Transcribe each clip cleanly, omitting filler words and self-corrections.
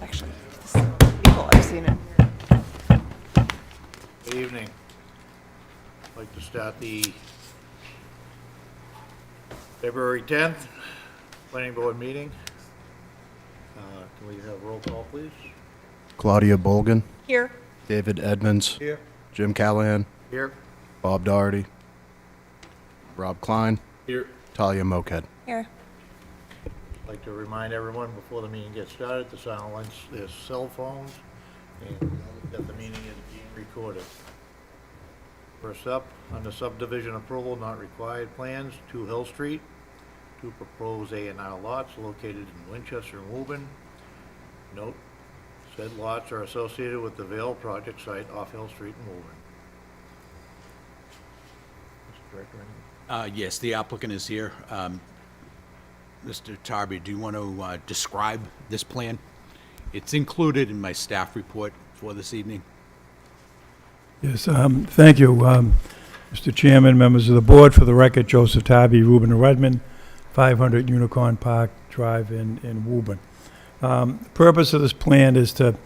Actually, this is people, I've seen it. Good evening. I'd like to start the February 10th Planning Board meeting. Can we have roll call, please? Claudia Bolgan, Here. David Edmonds, Here. Jim Callahan, Here. Bob Doherty, Rob Klein, Here. Talia Moakhead. Here. I'd like to remind everyone before the meeting gets started to silence their cell phones and that the meeting is being recorded. First up, under subdivision approval not required plans, 2 Hill Street, 2 proposed A&R lots located in Winchester and Woburn. Note, said lots are associated with the Vale project site off Hill Street in Woburn. Mr. Director, anything? Yes, the applicant is here. Mr. Tarby, do you want to describe this plan? It's included in my staff report for this evening. Yes, thank you, Mr. Chairman, members of the board. For the record, Joseph Tabby, Reuben and Redmond, 500 Unicorn Park Drive in Woburn. The purpose of this plan is to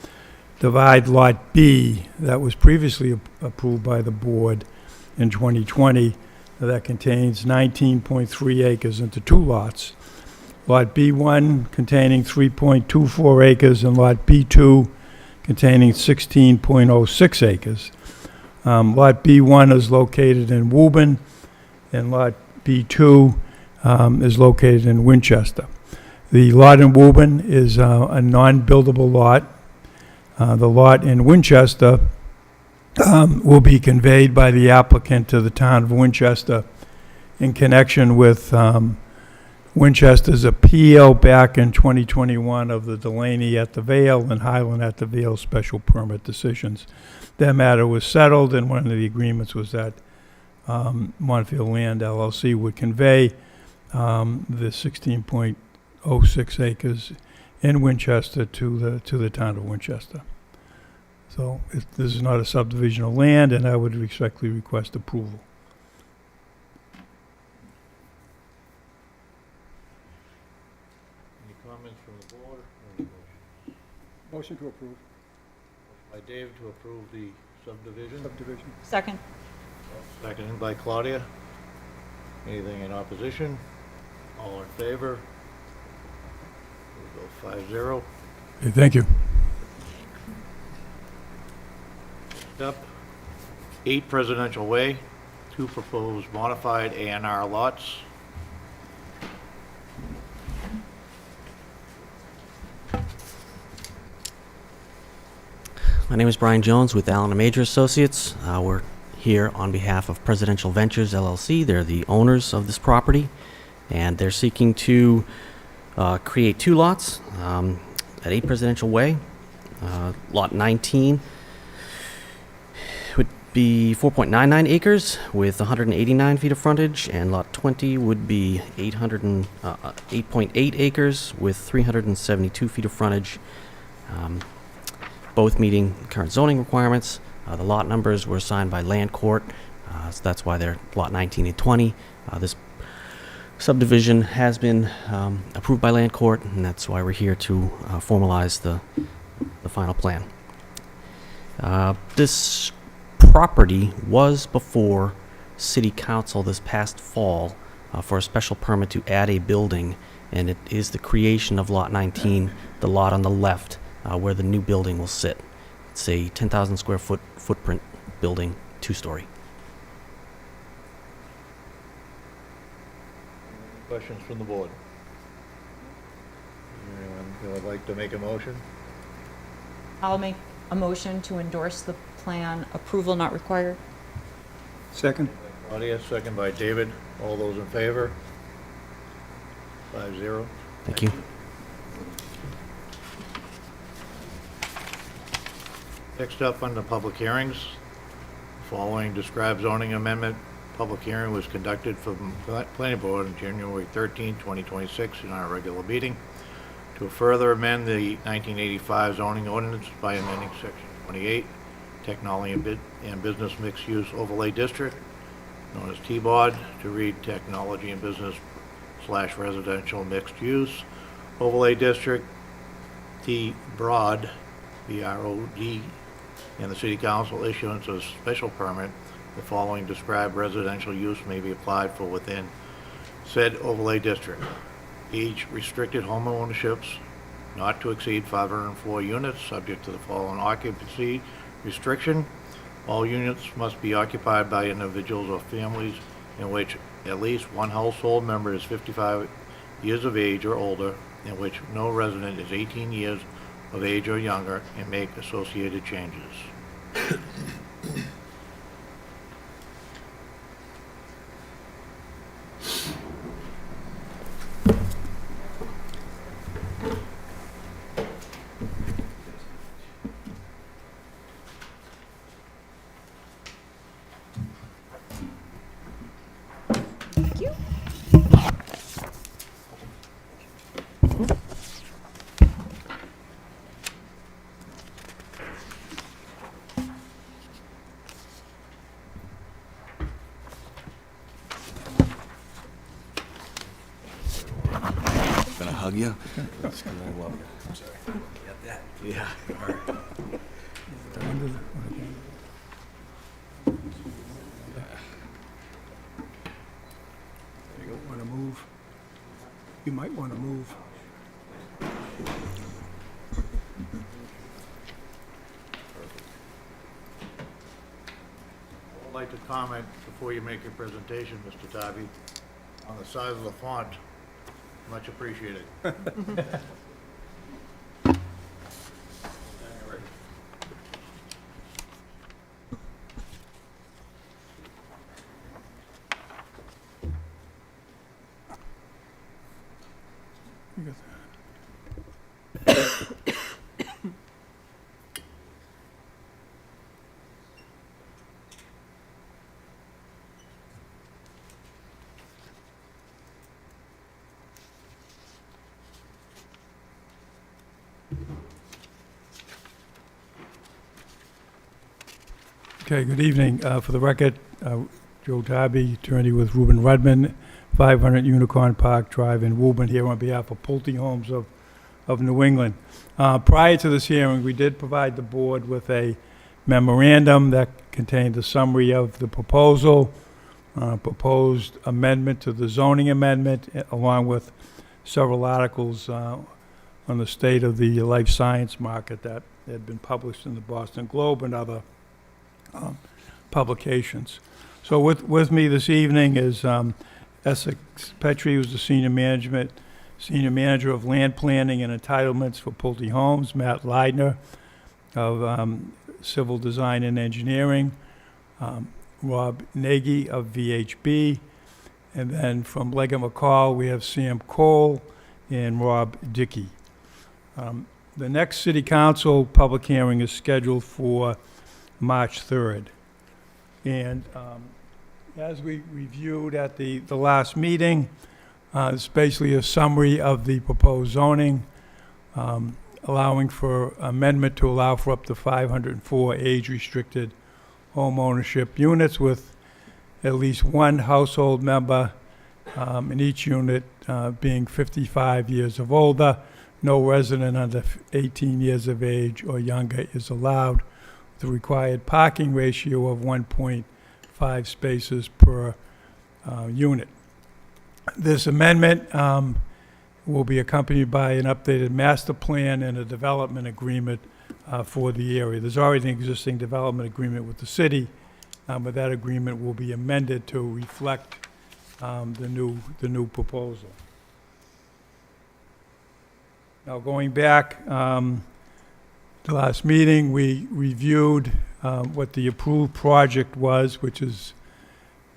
divide Lot B that was previously approved by the board in 2020 that contains 19.3 acres into 2 lots. Lot B1 containing 3.24 acres and Lot B2 containing 16.06 acres. Lot B1 is located in Woburn, and Lot B2 is located in Winchester. The lot in Woburn is a non-buildable lot. The lot in Winchester will be conveyed by the applicant to the town of Winchester in connection with Winchester's appeal back in 2021 of the Delaney at the Vale and Highland at the Vale special permit decisions. That matter was settled, and one of the agreements was that Montfield Land LLC would convey the 16.06 acres in Winchester to the town of Winchester. So this is not a subdivision of land, and I would respectfully request approval. Any comments from the board? Or any motions? Motion to approve. By Dave to approve the subdivision. Subdivision. Second. Seconded by Claudia. Anything in opposition? All in favor? We'll go 5-0. Okay, thank you. Next up, 8 Presidential Way, 2 proposed modified A&R lots. My name is Brian Jones with Allen & Major Associates. We're here on behalf of Presidential Ventures LLC. They're the owners of this property, and they're seeking to create 2 lots at 8 Presidential Way. Lot 19 would be 4.99 acres with 189 feet of frontage, and Lot 20 would be 8.8 acres with 372 feet of frontage. Both meeting current zoning requirements. The lot numbers were assigned by Land Court, so that's why they're Lot 19 and 20. This subdivision has been approved by Land Court, and that's why we're here to formalize the final plan. This property was before City Council this past fall for a special permit to add a building, and it is the creation of Lot 19, the lot on the left, where the new building will sit. It's a 10,000 square foot footprint building, 2-story. Questions from the board? Anyone who would like to make a motion? I'll make a motion to endorse the plan, approval not required. Second. Claudia, second by David. All those in favor? 5-0. Thank you. Next up, under public hearings, following described zoning amendment, public hearing was conducted for the planning board on January 13, 2026 in our regular meeting to further amend the 1985 zoning ordinance by amending section 28, technology and business mixed-use overlay district, known as T-BOD, to read technology and business / residential mixed use overlay district T. Broad, B-R-O-D, and the city council issuance of special permit, the following described residential use may be applied for within said overlay district. Age restricted home ownerships not to exceed 504 units, subject to the following occupancy restriction. All units must be occupied by individuals or families in which at least one household member is 55 years of age or older, in which no resident is 18 years of age or younger, and make associated changes. Thank you. Gonna hug you? Yeah. You don't want to move. You might want to move. I'd like to comment before you make your presentation, Mr. Tybee, on the size of the font. Much appreciated. You got Okay, good evening. For the record, Joe Tybee, attorney with Woburn Rudman, 500 Unicorn Park Drive in Woburn, here on behalf of Pulte Homes of New England. Prior to this hearing, we did provide the board with a memorandum that contained a summary of the proposal, proposed amendment to the zoning amendment, along with several articles on the state of the life science market that had been published in the Boston Globe and other publications. So with me this evening is Essex Petrie, who's the senior manager of land planning and entitlements for Pulte Homes, Matt Leidner of civil design and engineering, Rob Nagy of VHB, and then from Leggett McCall we have Sam Cole and Rob Dickey. The next city council public hearing is scheduled for March 3rd. And as we reviewed at the last meeting, it's basically a summary of the proposed zoning, allowing for amendment to allow for up to 504 age-restricted home ownership units with at least one household member in each unit being 55 years of older. No resident under 18 years of age or younger is allowed. The required parking ratio of 1.5 spaces per unit. This amendment will be accompanied by an updated master plan and a development agreement for the area. There's already an existing development agreement with the city, but that agreement will be amended to reflect the new proposal. Now, going back, the last meeting, we reviewed what the approved project was, which is,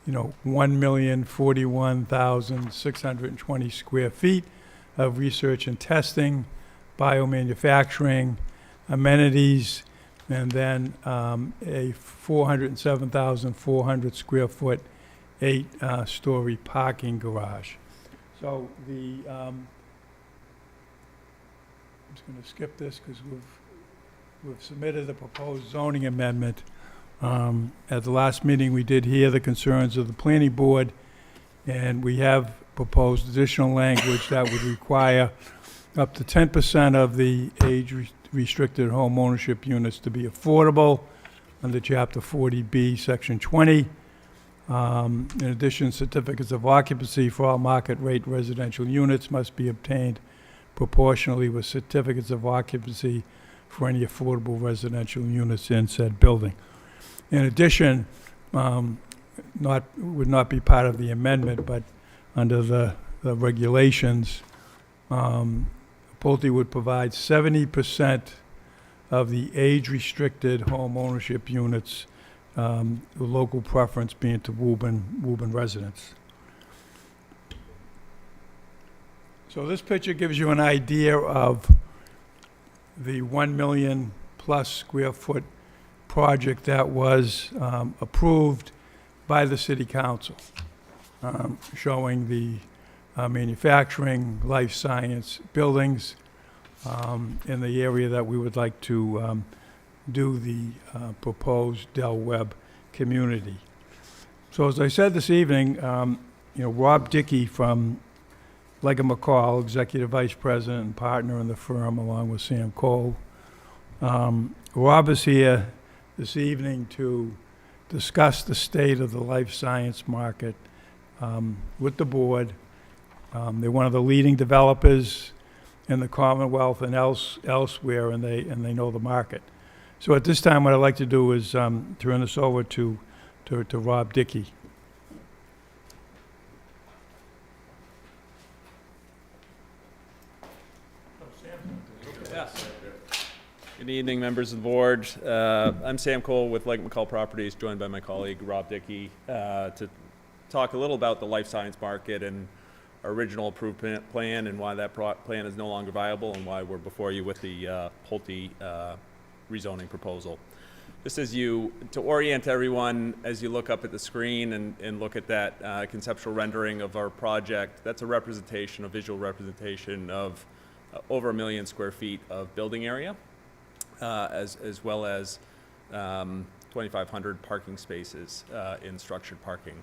1,041,620 square feet of research and testing, biomanufacturing, amenities, and then a 407,400 square foot, 8-story parking garage. So I'm just going to skip this because we've submitted the proposed zoning amendment. At the last meeting, we did hear the concerns of the planning board, and we have proposed additional language that would require up to 10% of the age-restricted home ownership units to be affordable under Chapter 40B, Section 20. In addition, certificates of occupancy for all market-rate residential units must be obtained proportionally with certificates of occupancy for any affordable residential units in said building. In addition, would not be part of the amendment, but under the regulations, Pulte would provide 70% of the age-restricted home ownership units, the local preference being to Woburn residents. So this picture gives you an idea of the 1 million plus square foot project that was approved by the city council, showing the manufacturing, life science buildings in the area that we would like to do the proposed Del Webb community. So as I said this evening, Rob Dickey from Leggett McCall, Executive Vice President and partner in the firm, along with Sam Cole. Rob is here this evening to discuss the state of the life science market with the board. They're one of the leading developers in the Commonwealth and elsewhere, and they know the market. So at this time, what I'd like to do is turn this over to Rob Dickey. Good evening, members of the board. I'm Sam Cole with Leggett McCall Properties, joined by my colleague Rob Dickey to talk a little about the life science market and our original approved plan and why that plan is no longer viable and why we're before you with the Pulte rezoning proposal. Just to orient everyone, as you look up at the screen and look at that conceptual rendering of our project, that's a visual representation of over 1 million square feet of building area. As well as 2,500 parking spaces in structured parking.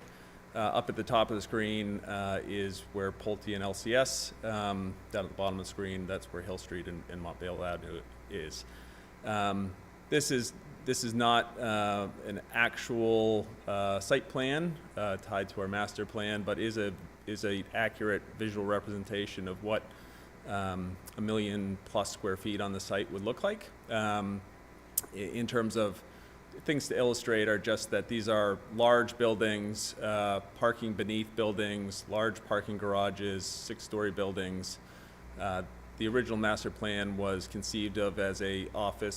Up at the top of the screen is where Pulte and LCS, down at the bottom of the screen, that's where Hill Street and Montvale Avenue is. This is not an actual site plan tied to our master plan, but is a accurate visual representation of what 1 million plus square feet on the site would look like. In terms of things to illustrate are just that these are large buildings, parking beneath buildings, large parking garages, 6-story buildings. The original master plan was conceived of as a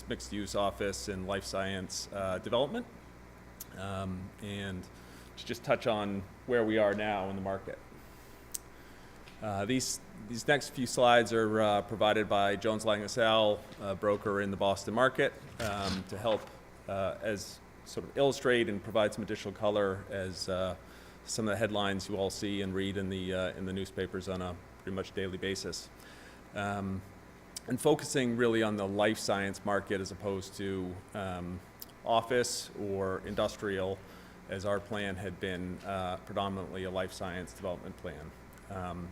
mixed-use office and life science development. And to just touch on where we are now in the market. These next few slides are provided by Jones Lang LaSalle, a broker in the Boston market, to help as sort of illustrate and provide some additional color as some of the headlines you all see and read in the newspapers on a pretty much daily basis. And focusing really on the life science market as opposed to office or industrial, as our plan had been predominantly a life science development plan.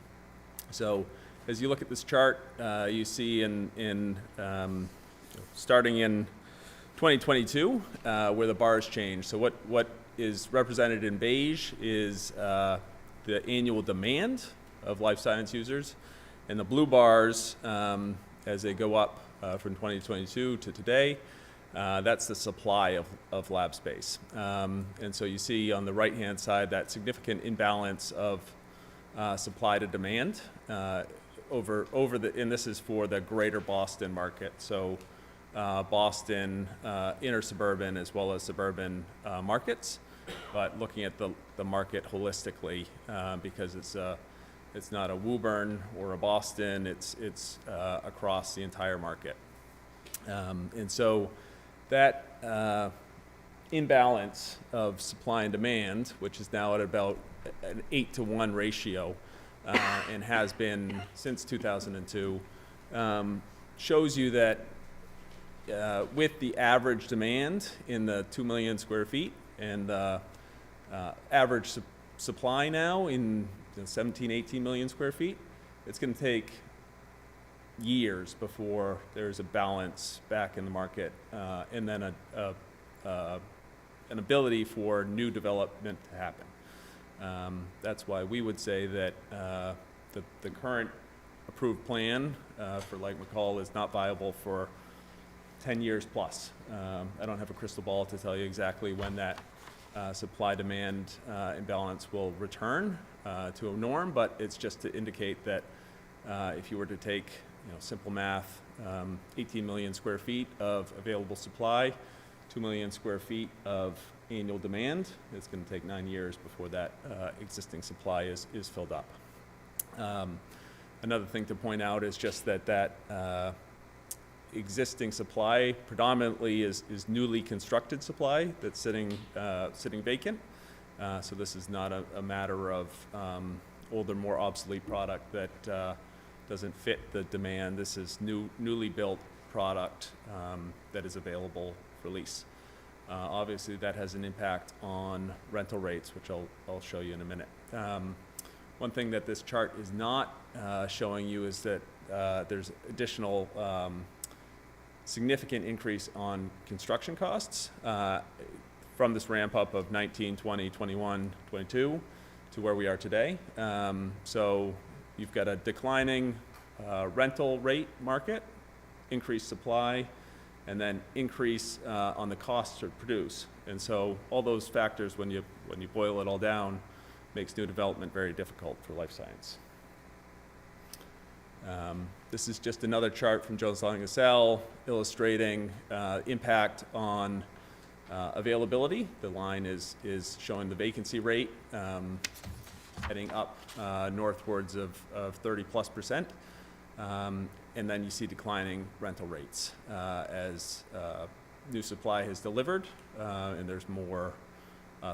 So as you look at this chart, you see starting in 2022, where the bars change. So what is represented in beige is the annual demand of life science users, and the blue bars, as they go up from 2022 to today, that's the supply of lab space. And so you see on the right-hand side that significant imbalance of supply to demand and this is for the greater Boston market. So Boston, inner suburban as well as suburban markets, but looking at the market holistically because it's not a Woburn or a Boston, it's across the entire market. And so that imbalance of supply and demand, which is now at about an 8-to-1 ratio, and has been since 2002, shows you that with the average demand in the 2 million square feet and the average supply now in 17, 18 million square feet, it's going to take years before there's a balance back in the market, and then an ability for new development to happen. That's why we would say that the current approved plan for Lake McCall is not viable for 10 years plus. I don't have a crystal ball to tell you exactly when that supply-demand imbalance will return to a norm, but it's just to indicate that if you were to take, simple math, 18 million square feet of available supply, 2 million square feet of annual demand, it's going to take 9 years before that existing supply is filled up. Another thing to point out is just that existing supply predominantly is newly constructed supply that's sitting vacant. So this is not a matter of older, more obsolete product that doesn't fit the demand. This is newly built product that is available for lease. Obviously, that has an impact on rental rates, which I'll show you in a minute. One thing that this chart is not showing you is that there's additional significant increase on construction costs from this ramp up of 19, 20, 21, 22 to where we are today. So you've got a declining rental rate market, increased supply, and then increase on the cost to produce. And so all those factors, when you boil it all down, makes new development very difficult for life science. This is just another chart from Jones Lang LaSalle illustrating impact on availability. The line is showing the vacancy rate heading up northwards of 30+%. And then you see declining rental rates as new supply has delivered and there's more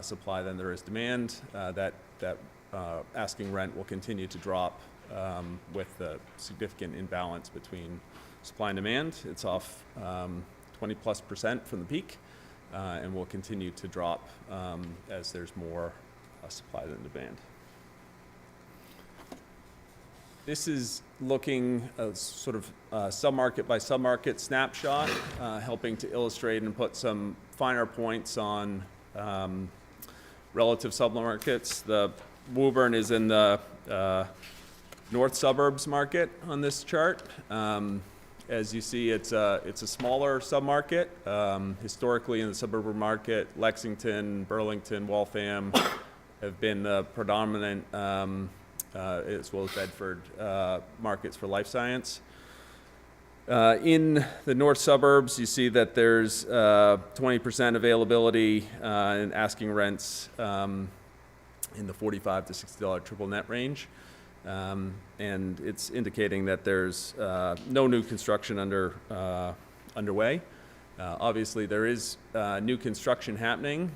supply than there is demand. That asking rent will continue to drop with the significant imbalance between supply and demand. It's off 20+% from the peak and will continue to drop as there's more supply than demand. This is looking sort of submarket by submarket snapshot, helping to illustrate and put some finer points on relative submarkets. The Woburn is in the north suburbs market on this chart. As you see, it's a smaller submarket. Historically, in the suburban market, Lexington, Burlington, Waltham have been the predominant, as well as Bedford, markets for life science. In the north suburbs, you see that there's 20% availability and asking rents in the $45 to $60 triple net range. And it's indicating that there's no new construction underway. Obviously, there is new construction happening.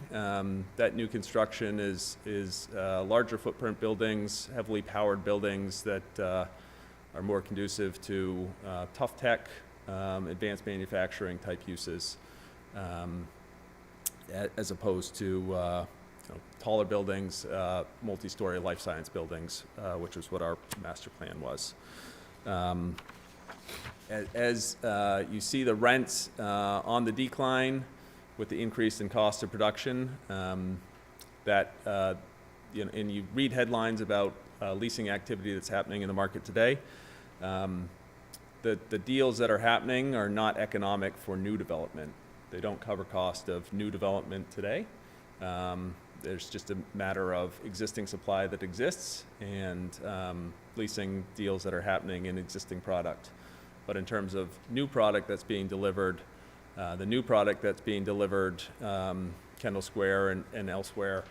That new construction is larger footprint buildings, heavily powered buildings that are more conducive to tough tech, advanced manufacturing type uses, as opposed to taller buildings, multi-story life science buildings, which is what our master plan was. As you see the rents on the decline with the increase in cost of production, and you read headlines about leasing activity that's happening in the market today. The deals that are happening are not economic for new development. They don't cover cost of new development today. There's just a matter of existing supply that exists and leasing deals that are happening in existing product. But in terms of new product that's being delivered, the new product that's being delivered, Kendall Square and elsewhere,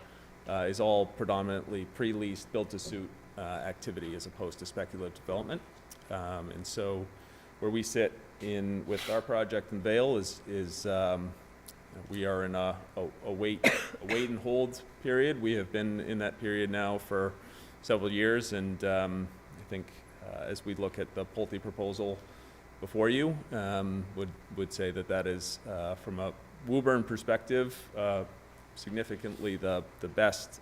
is all predominantly pre-leased, built-to-suit activity as opposed to speculative development. And so where we sit with our project in Vail is we are in a wait and hold period. We have been in that period now for several years, and I think as we look at the Pulte proposal before you, would say that is from a Woburn perspective significantly the best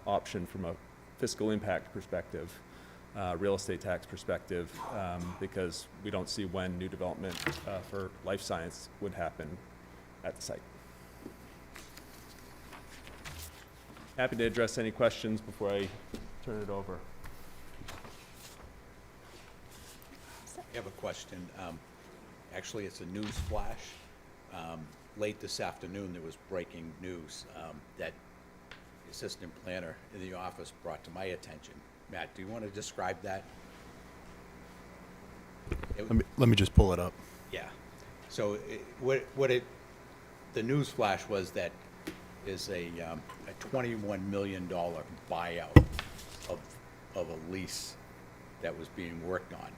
option from a fiscal impact perspective. real estate tax perspective, because we don't see when new development for life science would happen at the site. Happy to address any questions before I turn it over. I have a question. Actually, it's a news flash. Late this afternoon, there was breaking news that the assistant planner in the office brought to my attention. Matt, do you want to describe that? Let me just pull it up. Yeah. So the news flash was that is a $21 million buyout of a lease that was being worked on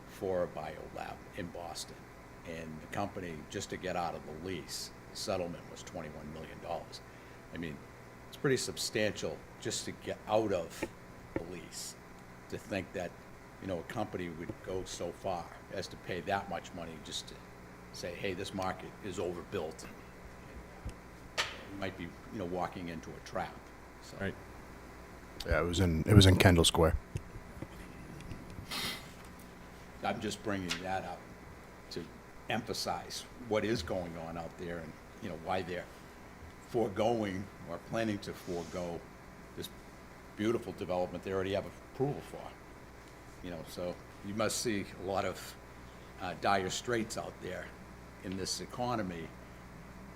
for a biolab in Boston. And the company, just to get out of the lease, the settlement was $21 million. I mean, it's pretty substantial just to get out of the lease. To think that, you know, a company would go so far as to pay that much money just to say, hey, this market is overbuilt. You might be, you know, walking into a trap. So. Right. Yeah, it was in Kendall Square. I'm just bringing that up to emphasize what is going on out there and, you know, why they're foregoing or planning to forego this beautiful development they already have approval for. You know, so you must see a lot of dire straits out there in this economy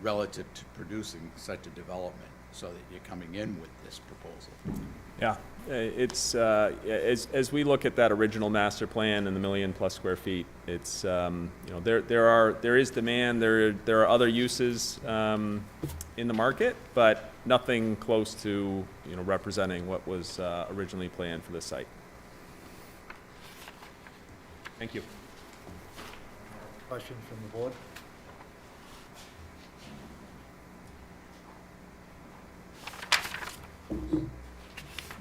relative to producing such a development, so that you're coming in with this proposal. Yeah, it's, as we look at that original master plan and the 1 million+ square feet, it's, you know, there is demand, there are other uses in the market, but nothing close to, you know, representing what was originally planned for this site. Thank you. Questions from the board?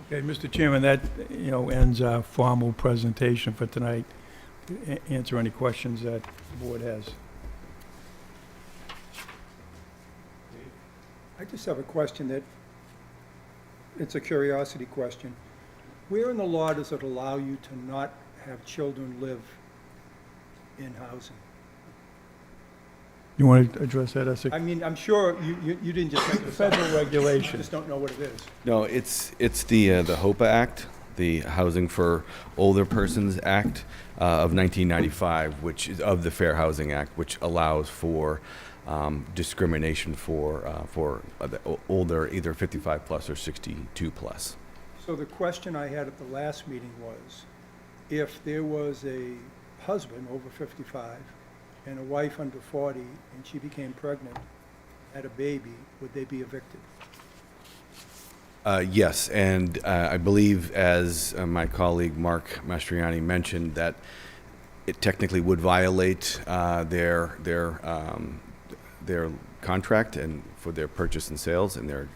Okay, Mr. Chairman, that, you know, ends our formal presentation for tonight. Answer any questions that the board has. I just have a question that, it's a curiosity question. Where in the law does it allow you to not have children live in housing? You want to address that, Essex? I mean, I'm sure you didn't just make this up. Federal I regulation. just don't know what it is. No, it's the HOPA Act, the Housing for Older Persons Act of 1995, which is of the Fair Housing Act, which allows for discrimination for the older, either 55 plus or 62 plus. So the question I had at the last meeting was, if there was a husband over 55 and a wife under 40, and she became pregnant, had a baby, would they be evicted? Yes, and I believe, as my colleague Mark Mastriani mentioned, that it technically would violate their contract and for their purchase and sales and their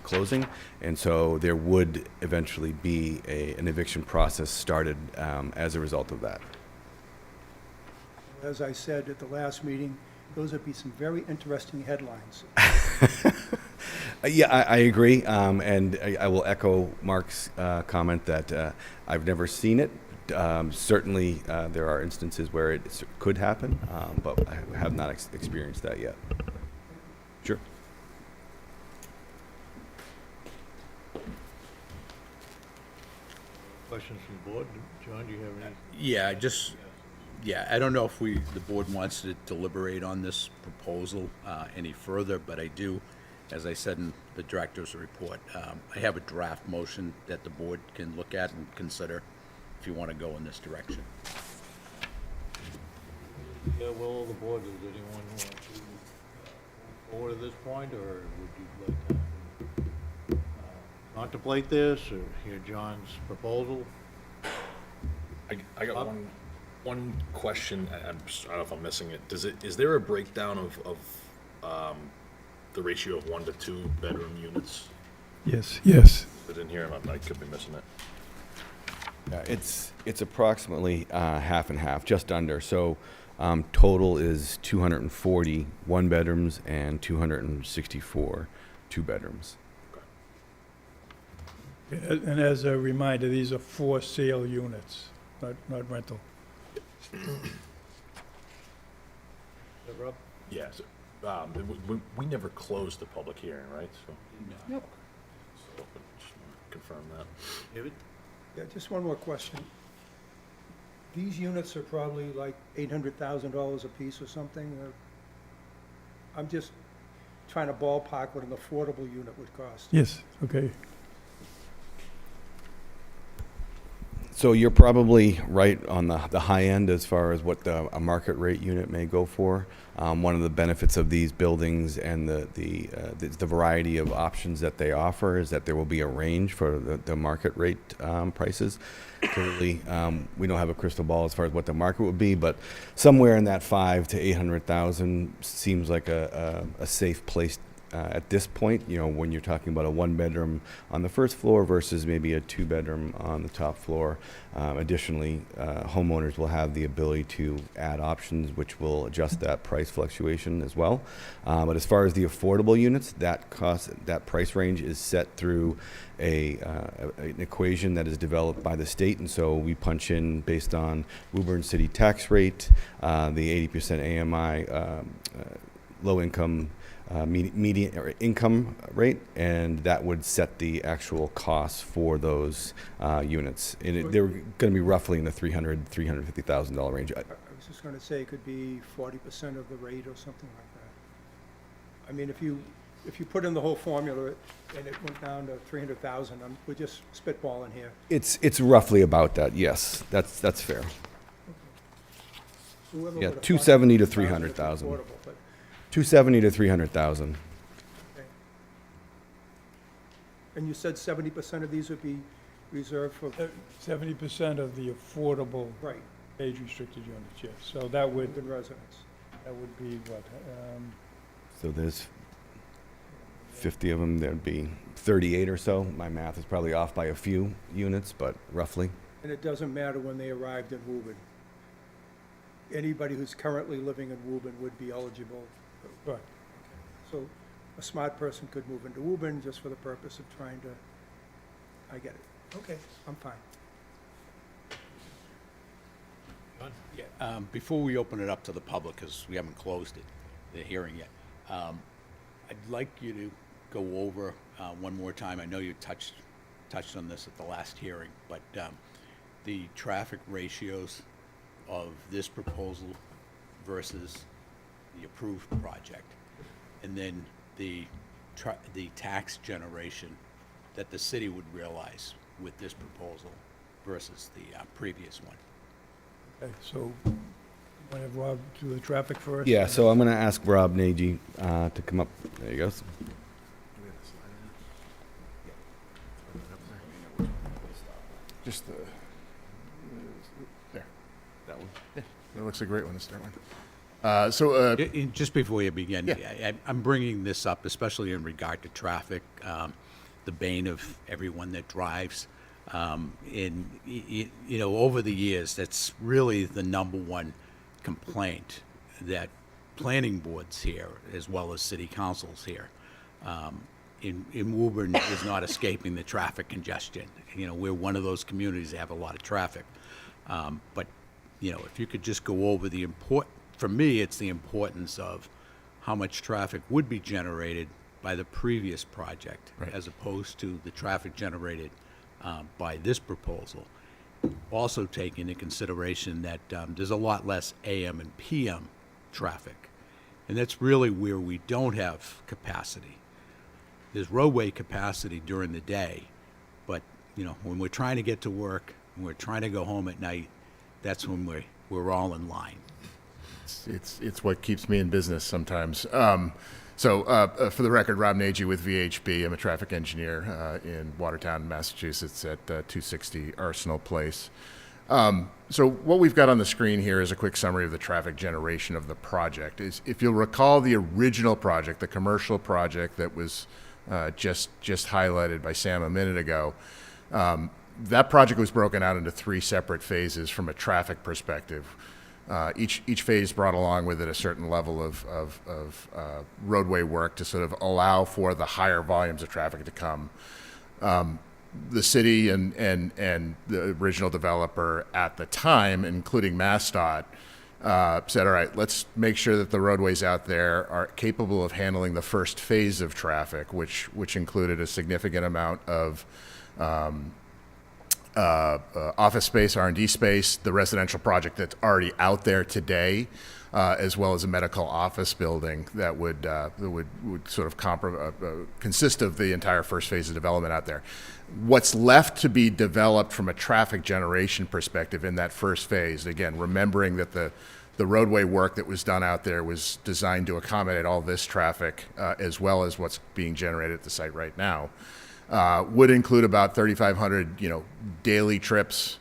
closing, and so there would eventually be an eviction process started as a result of that. As I said at the last meeting, those would be some very interesting headlines. Yeah, I agree, and I will echo Mark's comment that I've never seen it. Certainly, there are instances where it could happen, but I have not experienced that yet. Sure. Questions from the board? John, do you have any? Yeah, I don't know if the board wants to deliberate on this proposal any further, but I do, as I said in the director's report, I have a draft motion that the board can look at and consider if you want to go in this direction. Yeah, well, the board, does anyone want to move forward at this point, or would you like to contemplate this, or hear John's proposal? I got one question. I don't know if I'm missing it. Is there a breakdown of the ratio of 1 to 2 bedroom units? Yes. I didn't hear him. I could be missing it. It's approximately half and half, just under. So total is 240 one bedrooms and 264 two bedrooms. And as a reminder, these are for sale units, not rental. Rob? Yeah, so, we never closed the public hearing, right? So, Nope. so just wanna confirm that. David? Yeah, just one more question. These units are probably like $800,000 apiece or something? I'm just trying to ballpark what an affordable unit would cost. Yes, okay. So you're probably right on the high end as far as what a market rate unit may go for. One of the benefits of these buildings and the variety of options that they offer is that there will be a range for the market rate prices. Clearly, we don't have a crystal ball as far as what the market would be, but somewhere in that 500,000 to 800,000 seems like a safe place at this point, you know, when you're talking about a one-bedroom on the first floor versus maybe a two-bedroom on the top floor. Additionally, homeowners will have the ability to add options which will adjust that price fluctuation as well. But as far as the affordable units, that price range is set through an equation that is developed by the state, and so we punch in based on Woburn city tax rate, the 80% AMI, low-income median or income rate, and that would set the actual costs for those units. And they're going to be roughly in the $350,000 range. I was just gonna say it could be 40% of the rate or something like that. I mean, if you put in the whole formula and it went down to 300,000, we're just spitballing here. It's roughly about that. Yes, that's fair. Whoever Yeah, would have 270 to thought it would be 300,000. affordable, but- 270 to 300,000. okay. And you said 70% of these would be reserved for, 70% of the affordable right, age-restricted units, yes. So that would urban residents. be what? So there's 50 of them. There'd be 38 or so. My math is probably off by a few units, but roughly. And it doesn't matter when they arrived in Woburn. Anybody who's currently living in Woburn would be eligible. Right. So a smart person could move into Woburn just for the purpose of trying to, I get it. Okay, I'm fine. Yeah, before we open it up to the public, because we haven't closed it, the hearing yet, I'd like you to go over one more time. I know you touched on this at the last hearing, but the traffic ratios of this proposal versus the approved project, and then the tax generation that the city would realize with this proposal versus the previous one. Okay, so, want to have Rob do the traffic first? Yeah, so I'm going to ask Rob Nagy to come up. There you go. Just there. That one. That looks a great one to start with. Just before you begin, Yeah. I'm bringing this up, especially in regard to traffic, the bane of everyone that drives. Over the years, that's really the number one complaint that planning boards here, as well as city councils here, in Woburn is not escaping the traffic congestion. We're one of those communities that have a lot of traffic. But if you could just go over for me, it's the importance of how much traffic would be generated by the previous project, Right. as opposed to the traffic generated by this proposal. Also take into consideration that there's a lot less AM and PM traffic, and that's really where we don't have capacity. There's roadway capacity during the day, but when we're trying to get to work and we're trying to go home at night, that's when we're all in line. It's what keeps me in business sometimes. For the record, Rob Nagy with VHB. I'm a traffic engineer in Watertown, Massachusetts at 260 Arsenal Place. So what we've got on the screen here is a quick summary of the traffic generation of the project. If you'll recall the original project, the commercial project that was just highlighted by Sam a minute ago, that project was broken out into 3 separate phases from a traffic perspective. Each phase brought along with it a certain level of roadway work to sort of allow for the higher volumes of traffic to come. the city and the original developer at the time, including MassDOT, said, all right, let's make sure that the roadways out there are capable of handling the first phase of traffic, which included a significant amount of office space, R&D space, the residential project that's already out there today, as well as a medical office building that would sort of consist of the entire first phase of development out there. What's left to be developed from a traffic generation perspective in that first phase, again, remembering that the roadway work that was done out there was designed to accommodate all this traffic, as well as what's being generated at the site right now, would include about 3,500, daily trips.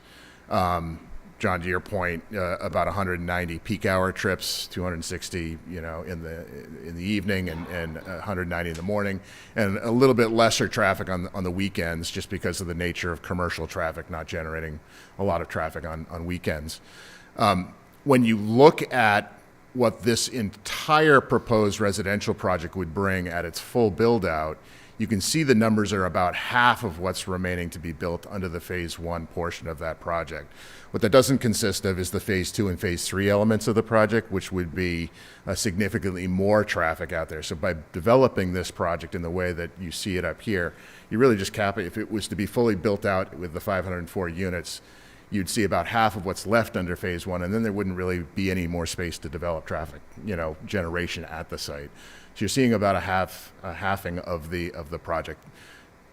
John, to your point, about 190 peak hour trips, 260, in the evening, and 190 in the morning, and a little bit lesser traffic on the weekends, just because of the nature of commercial traffic not generating a lot of traffic on weekends. When you look at what this entire proposed residential project would bring at its full build out, you can see the numbers are about half of what's remaining to be built under the phase 1 portion of that project. What that doesn't consist of is the phase 2 and phase 3 elements of the project, which would be significantly more traffic out there. So by developing this project in the way that you see it up here, you really just cap it. If it was to be fully built out with the 504 units, you'd see about half of what's left under phase 1, and then there wouldn't really be any more space to develop traffic, generation at the site. So you're seeing about a halving of the project.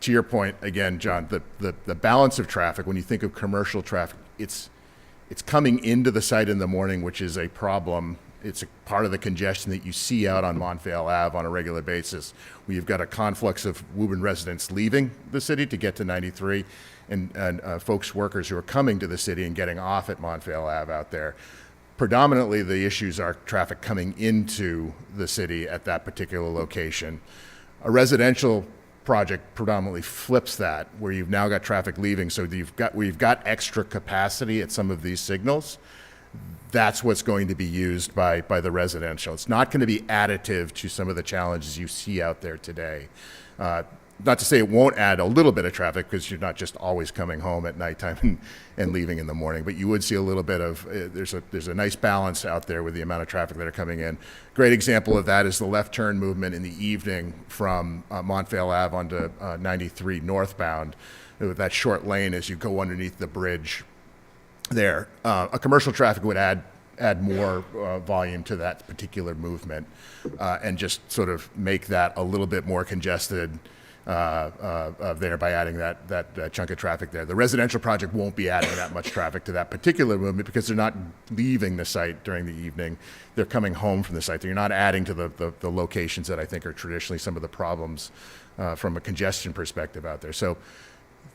To your point, again, John, the balance of traffic, when you think of commercial traffic, it's coming into the site in the morning, which is a problem. It's a part of the congestion that you see out on Montvale Ave on a regular basis, where you've got a conflux of Woburn residents leaving the city to get to 93, and workers who are coming to the city and getting off at Montvale Ave out there. Predominantly, the issues are traffic coming into the city at that particular location. A residential project predominantly flips that, where you've now got traffic leaving, so we've got extra capacity at some of these signals. That's what's going to be used by the residential. It's not going to be additive to some of the challenges you see out there today. Not to say it won't add a little bit of traffic, because you're not just always coming home at nighttime and leaving in the morning, but you would see a little bit of, there's a nice balance out there with the amount of traffic that are coming in. Great example of that is the left turn movement in the evening from Montvale Ave onto 93 northbound, with that short lane as you go underneath the bridge there. A commercial traffic would add more volume to that particular movement, and just sort of make that a little bit more congested there by adding that chunk of traffic there. The residential project won't be adding that much traffic to that particular movement, because they're not leaving the site during the evening. They're coming home from the site. You're not adding to the locations that I think are traditionally some of the problems from a congestion perspective out there. So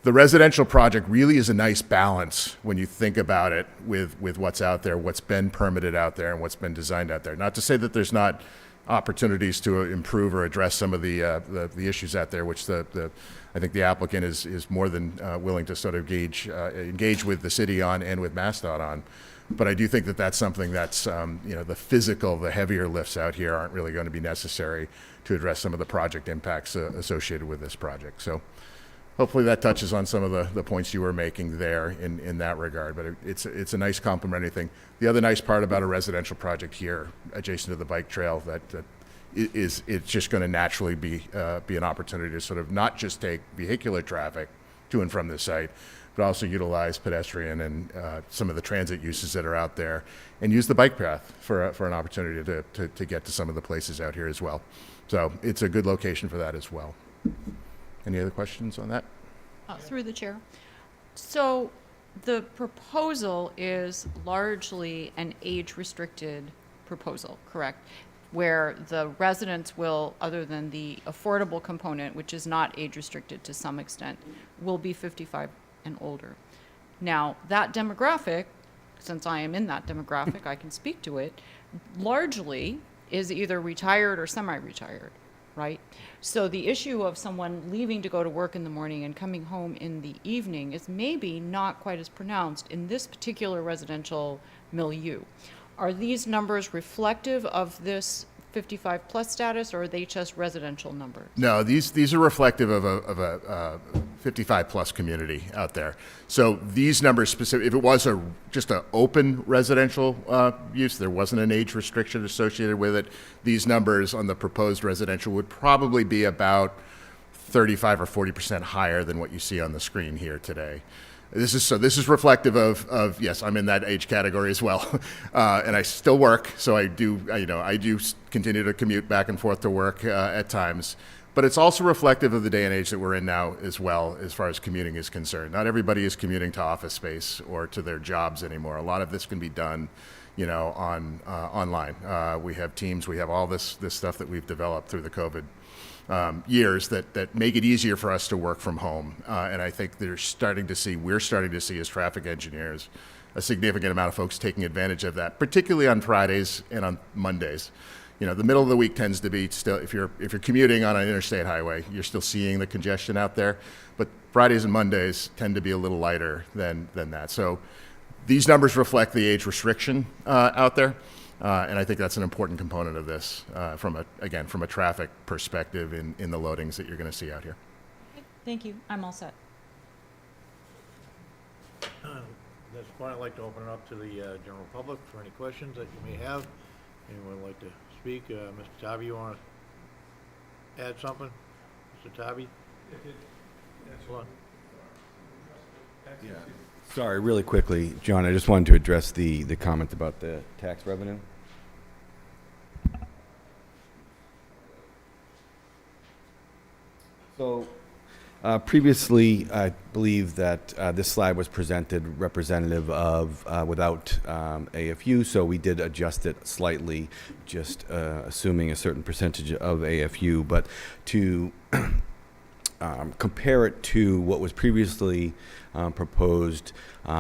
the residential project really is a nice balance when you think about it with what's out there, what's been permitted out there, and what's been designed out there. Not to say that there's not opportunities to improve or address some of the issues out there, which I think the applicant is more than willing to sort of engage with the city on and with MassDOT on. But I do think that that's something that's, the heavier lifts out here aren't really going to be necessary to address some of the project impacts associated with this project. So hopefully that touches on some of the points you were making there in that regard, but it's a nice complementary thing. The other nice part about a residential project here, adjacent to the bike trail, that it's just going to naturally be an opportunity to sort of not just take vehicular traffic to and from the site, but also utilize pedestrian and some of the transit uses that are out there, and use the bike path for an opportunity to get to some of the places out here as well. So it's a good location for that as well. Any other questions on that? Through the chair. So the proposal is largely an age-restricted proposal, correct? Where the residents will, other than the affordable component, which is not age-restricted to some extent, will be 55 and older. Now, that demographic, since I am in that demographic, I can speak to it, largely is either retired or semi-retired, right? So the issue of someone leaving to go to work in the morning and coming home in the evening is maybe not quite as pronounced in this particular residential milieu. Are these numbers reflective of this 55 plus status, or are they just residential numbers? No, these are reflective of a 55 plus community out there. So these numbers specific, if it was just an open residential use, there wasn't an age restriction associated with it, these numbers on the proposed residential would probably be about 35 or 40% higher than what you see on the screen here today. This is reflective of yes, I'm in that age category as well, and I still work, so I do continue to commute back and forth to work at times. But it's also reflective of the day and age that we're in now as well, as far as commuting is concerned. Not everybody is commuting to office space or to their jobs anymore. A lot of this can be done, online. We have Teams, we have all this stuff that we've developed through the COVID years that make it easier for us to work from home. And I think we're starting to see as traffic engineers, a significant amount of folks taking advantage of that, particularly on Fridays and on Mondays. The middle of the week tends to be still, if you're commuting on an interstate highway, you're still seeing the congestion out there. But Fridays and Mondays tend to be a little lighter than that. So these numbers reflect the age restriction out there. And I think that's an important component of this from a traffic perspective in the loadings that you're going to see out here. Thank you. I'm all set. At this point, I'd like to open it up to the general public for any questions that you may have. Anyone would like to speak? Mr. Tobby, you want to add something? Mr. Tobby? Hold on. Yeah. Sorry, really quickly, John, I just wanted to address the comment about the tax revenue. So, previously, I believe that this slide was presented representative of without AFU, so we did adjust it slightly, just assuming a certain percentage of AFU, but to compare it to what was previously proposed,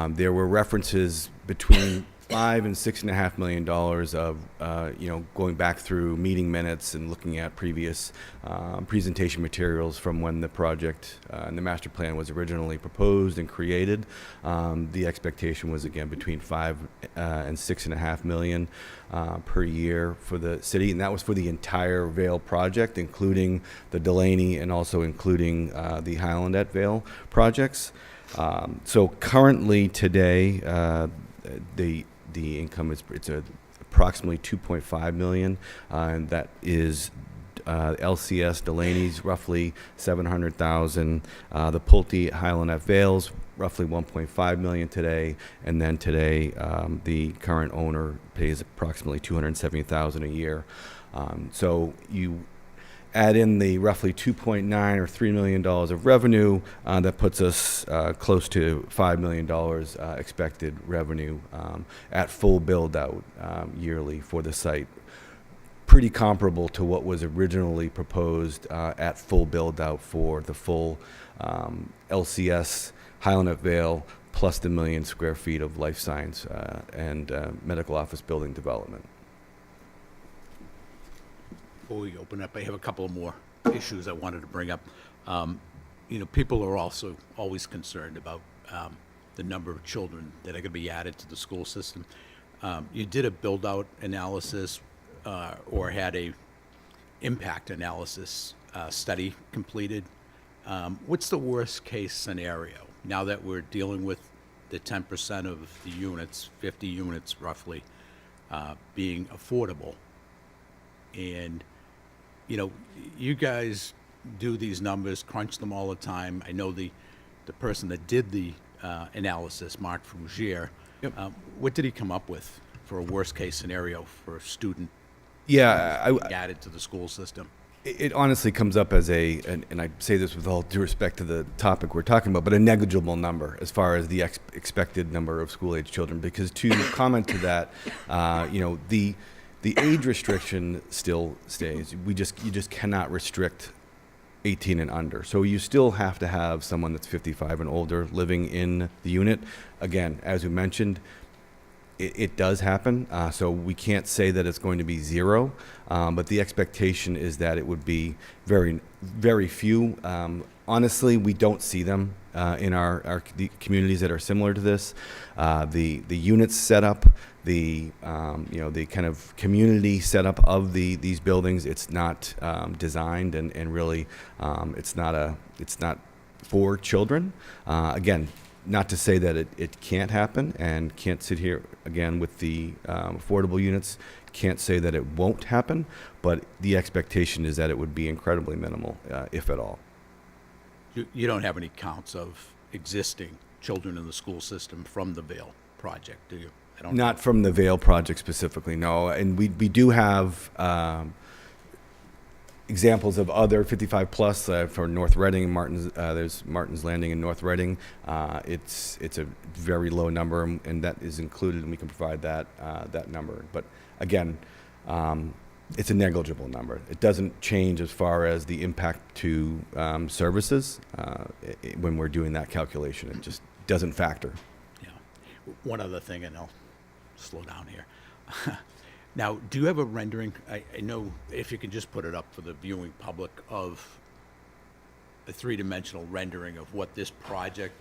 there were references between $5 and $6.5 million of, going back through meeting minutes and looking at previous presentation materials from when the project and the master plan was originally proposed and created. The expectation was again between $5 and $6.5 million per year for the city, and that was for the entire Vale project, including the Delaney and also including the Highland Vale projects. So currently today, the income is approximately 2.5 million, and that is LCS Delaney's roughly 700,000, the Pulte Highland at Vale's roughly 1.5 million today, and then today the current owner pays approximately 270,000 a year. So you add in the roughly 2.9 or $3 million of revenue, that puts us close to $5 million expected revenue at full build-out yearly for the site. Pretty comparable to what was originally proposed at full build-out for the full LCS Highland at Vale, plus the 1 million square feet of life science and medical office building development. Before we open up, I have a couple of more issues I wanted to bring up. People are also always concerned about the number of children that are going to be added to the school system. You did a build-out analysis or had a impact analysis study completed. What's the worst-case scenario now that we're dealing with the 10% of the units, 50 units roughly, being affordable? And you guys do these numbers, crunch them all the time. I know the person that did the analysis, Mark Frugier, what did he come up with for a worst-case scenario for a student added to the school system? It honestly comes up as and I say this with all due respect to the topic we're talking about, but a negligible number as far as the expected number of school-age children. Because to comment to that, the age restriction still stays. You just cannot restrict 18 and under. So you still have to have someone that's 55 and older living in the unit. Again, as we mentioned, it does happen. So we can't say that it's going to be zero, but the expectation is that it would be very, very few. honestly, we don't see them in the communities that are similar to this. The units set up, the the kind of community setup of these buildings, it's not designed and really it's not for children. Again, not to say that it can't happen, and can't sit here again with the affordable units, can't say that it won't happen, but the expectation is that it would be incredibly minimal, if at all. You don't have any counts of existing children in the school system from the Vail project, do you? I don't. Not from the Vail project specifically, no. And we do have examples of other 55 plus for North Reading. There's Martin's Landing in North Reading. It's a very low number, and that is included, and we can provide that number. But again, it's a negligible number. It doesn't change as far as the impact to services when we're doing that calculation. It just doesn't factor. Yeah. One other thing, and I'll slow down here. Now, do you have a rendering? I know if you can just put it up for the viewing public of a three-dimensional rendering of what this project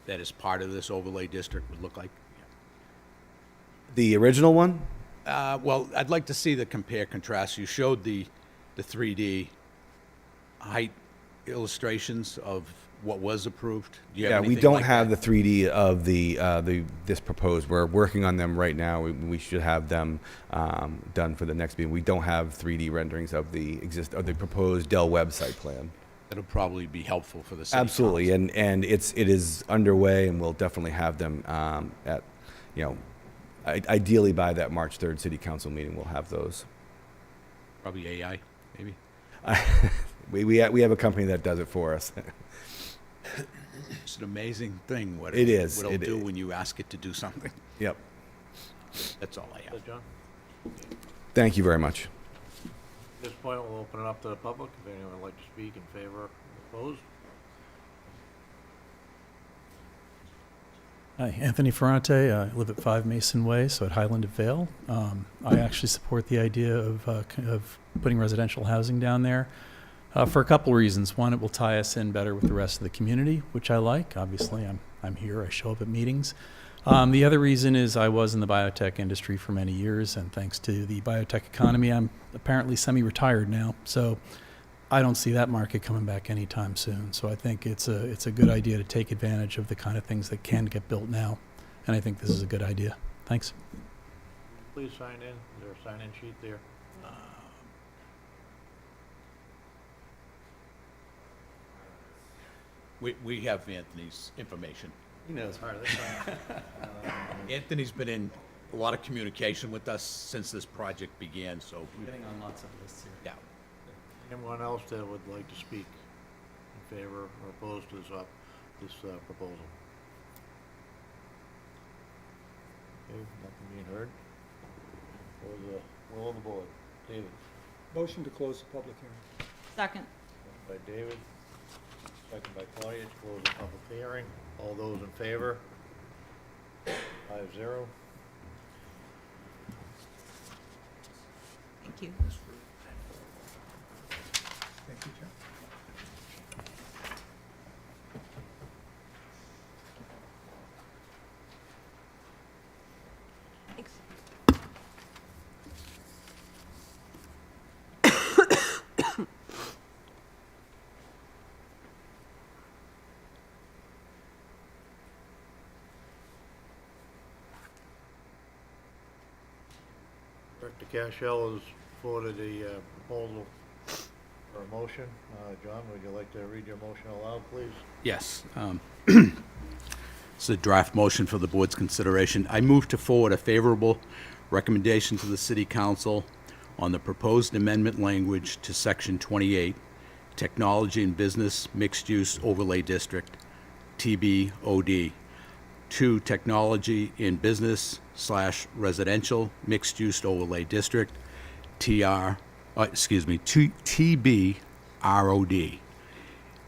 that is part of this overlay district would look like. The original one? Well, I'd like to see the compare contrast. You showed the 3D height illustrations of what was approved. Do you have We anything don't like have that? the 3D of this proposed. We're working on them right now. We should have them done for the next meeting. We don't have 3D renderings of the proposed Dell website plan. That'll probably be helpful for the city Absolutely, council. and it is underway, and we'll definitely have them ideally by that March 3rd city council meeting. We'll have those. Probably AI, maybe. We have a company that does it for us. It's an amazing thing what It is. What it'll It do is. when you ask it to do something. Yep. That's all I have. Is that John? Thank you very much. At this point, we'll open it up to the public, if anyone would like to speak in favor or opposed. Hi, Anthony Ferrante. I live at 5 Mason Way, so at Highland of Vale. I actually support the idea of putting residential housing down there for a couple reasons. One, it will tie us in better with the rest of the community, which I like. Obviously, I'm here. I show up at meetings. The other reason is I was in the biotech industry for many years, and thanks to the biotech economy, I'm apparently semi-retired now. So I don't see that market coming back anytime soon. So I think it's a good idea to take advantage of the kind of things that can get built now. And I think this is a good idea. Thanks. Please sign in. Is there a sign-in sheet there? We have Anthony's information. He knows. All right, that's fine. Anthony's been in a lot of communication with us since this project began, so. Getting on lots of lists here. Yeah. Anyone else that would like to speak in favor or opposed to this proposal? Okay, nothing being heard. What was the will of the board? David? Motion to close the public hearing. Second. By David, second by Claudia, to close the public hearing. All those in favor? 5-0. Thank you. Thank you, John. Thanks. Director Cashel has forwarded a proposal for a motion. John, would you like to read your motion aloud, please? Yes. It's a draft motion for the board's consideration. I move to forward a favorable recommendation to the city council on the proposed amendment language to section 28, Technology and Business Mixed-Use Overlay District, TBOD, to Technology in Business / Residential Mixed-Use Overlay District, TBROD,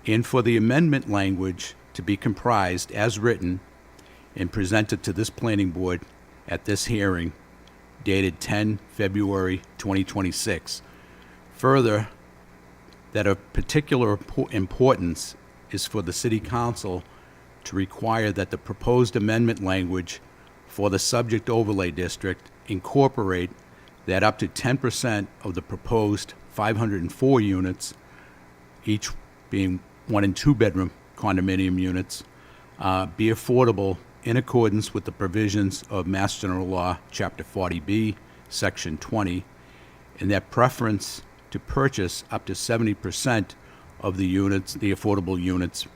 and for the amendment language to be comprised as written and presented to this planning board at this hearing dated 10 February 2026. Further, that of particular importance is for the city council to require that the proposed amendment language for the subject overlay district incorporate that up to 10% of the proposed 504 units, each being 1 and 2 bedroom condominium units, be affordable in accordance with the provisions of Mass General Law, Chapter 40B, Section 20, and that preference to purchase up to 70% of the units, the affordable units,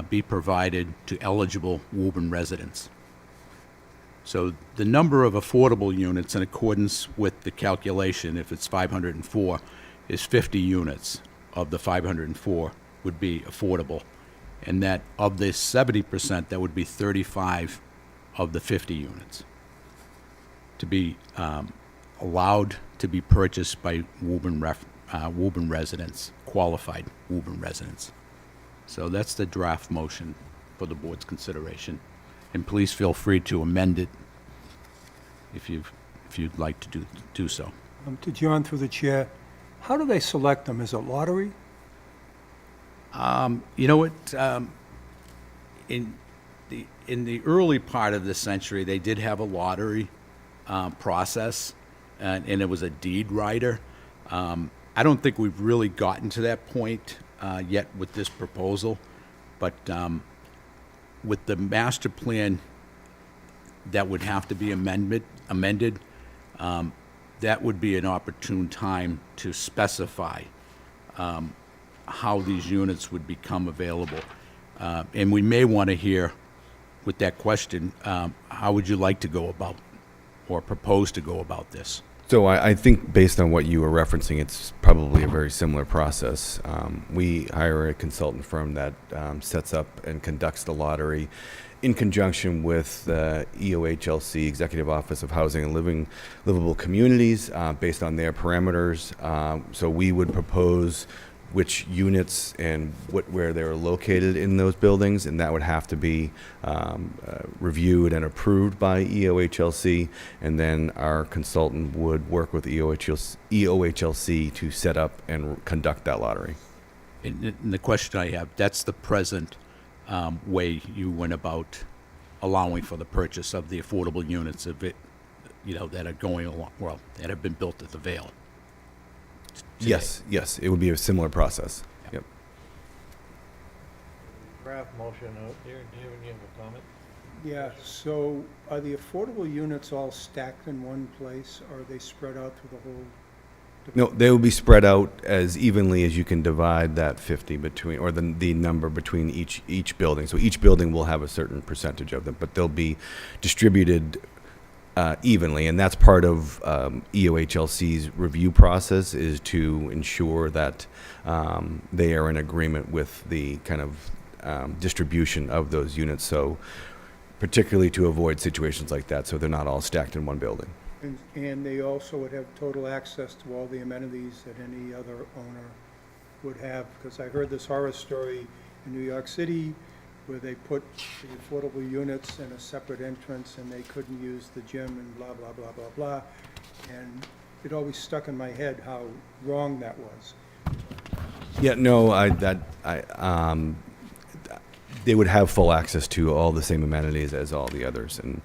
be provided to eligible Woburn residents. So the number of affordable units in accordance with the calculation, if it's 504, is 50 units of the 504 would be affordable. And that of the 70%, that would be 35 of the 50 units to be allowed to be purchased by Woburn residents, qualified Woburn residents. So that's the draft motion for the board's consideration. And please feel free to amend it if you'd like to do so. To John, through the chair, how do they select them? Is it lottery? You know what? In the early part of the century, they did have a lottery process, and it was a deed writer. I don't think we've really gotten to that point yet with this proposal, but with the master plan that would have to be amended, that would be an opportune time to specify how these units would become available. And we may want to hear, with that question, how would you like to go about or propose to go about this? So I think based on what you were referencing, it's probably a very similar process. We hire a consultant firm that sets up and conducts the lottery in conjunction with the EOHLC, Executive Office of Housing and Livable Communities, based on their parameters. So we would propose which units and where they're located in those buildings, and that would have to be reviewed and approved by EOHLC, and then our consultant would work with EOHLC to set up and conduct that lottery. And the question I have, that's the present way you went about allowing for the purchase of the affordable units of it, that are going along, well, that have been built at the Vale. Yes, it would be a similar process. Yep. Draft motion, Darren, do you have a comment? Yeah, so are the affordable units all stacked in one place, or are they spread out through the whole? No, they will be spread out as evenly as you can divide that 50 between, or the number between each building. So each building will have a certain percentage of them, but they'll be distributed evenly, and that's part of EOHLC's review process, is to ensure that they are in agreement with the kind of distribution of those units, so particularly to avoid situations like that, so they're not all stacked in one building. And they also would have total access to all the amenities that any other owner would have, because I heard this horror story in New York City where they put the affordable units in a separate entrance and they couldn't use the gym and blah, blah, blah, blah, blah. And it always stuck in my head how wrong that was. Yeah, no, they would have full access to all the same amenities as all the others, and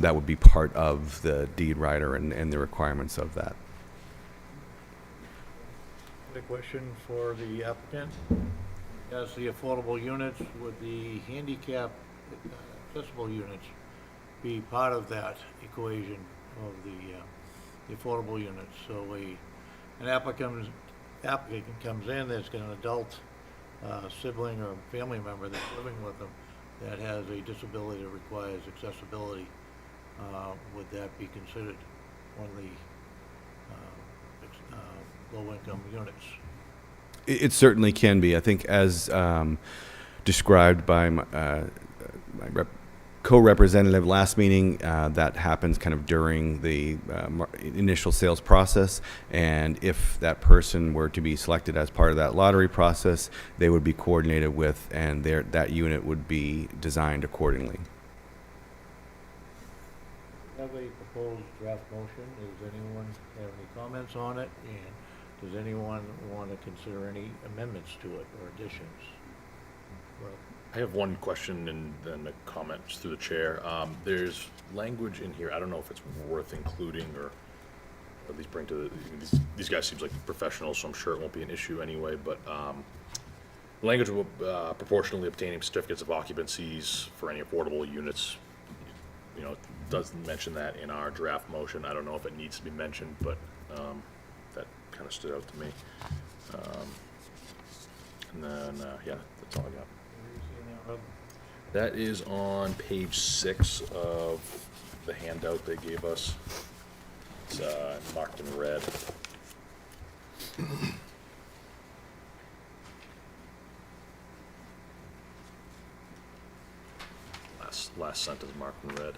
that would be part of the deed rider and the requirements of that. The question for the applicant, as the affordable units, would the handicap accessible units be part of that equation of the affordable units? So an applicant comes in that's got an adult sibling or family member that's living with them that has a disability that requires accessibility, would that be considered one of the low-income units? It certainly can be. I think as described by my co-representative last meeting, that happens kind of during the initial sales process, and if that person were to be selected as part of that lottery process, they would be coordinated with, and that unit would be designed accordingly. We have a proposed draft motion. Does anyone have any comments on it? And does anyone want to consider any amendments to it or additions? I have one question and then a comment just through the chair. There's language in here, I don't know if it's worth including or at least bring to these guys seems like professionals, so I'm sure it won't be an issue anyway, but, language of, proportionally obtaining certificates of occupancies for any affordable units, you know, doesn't mention that in our draft motion. I don't know if it needs to be mentioned, but, that kind of stood out to me. And then, yeah, that's all I got. Where are you seeing that, Rob? That is on page 6 of the handout they gave us. It's marked in red. Last sentence marked in red.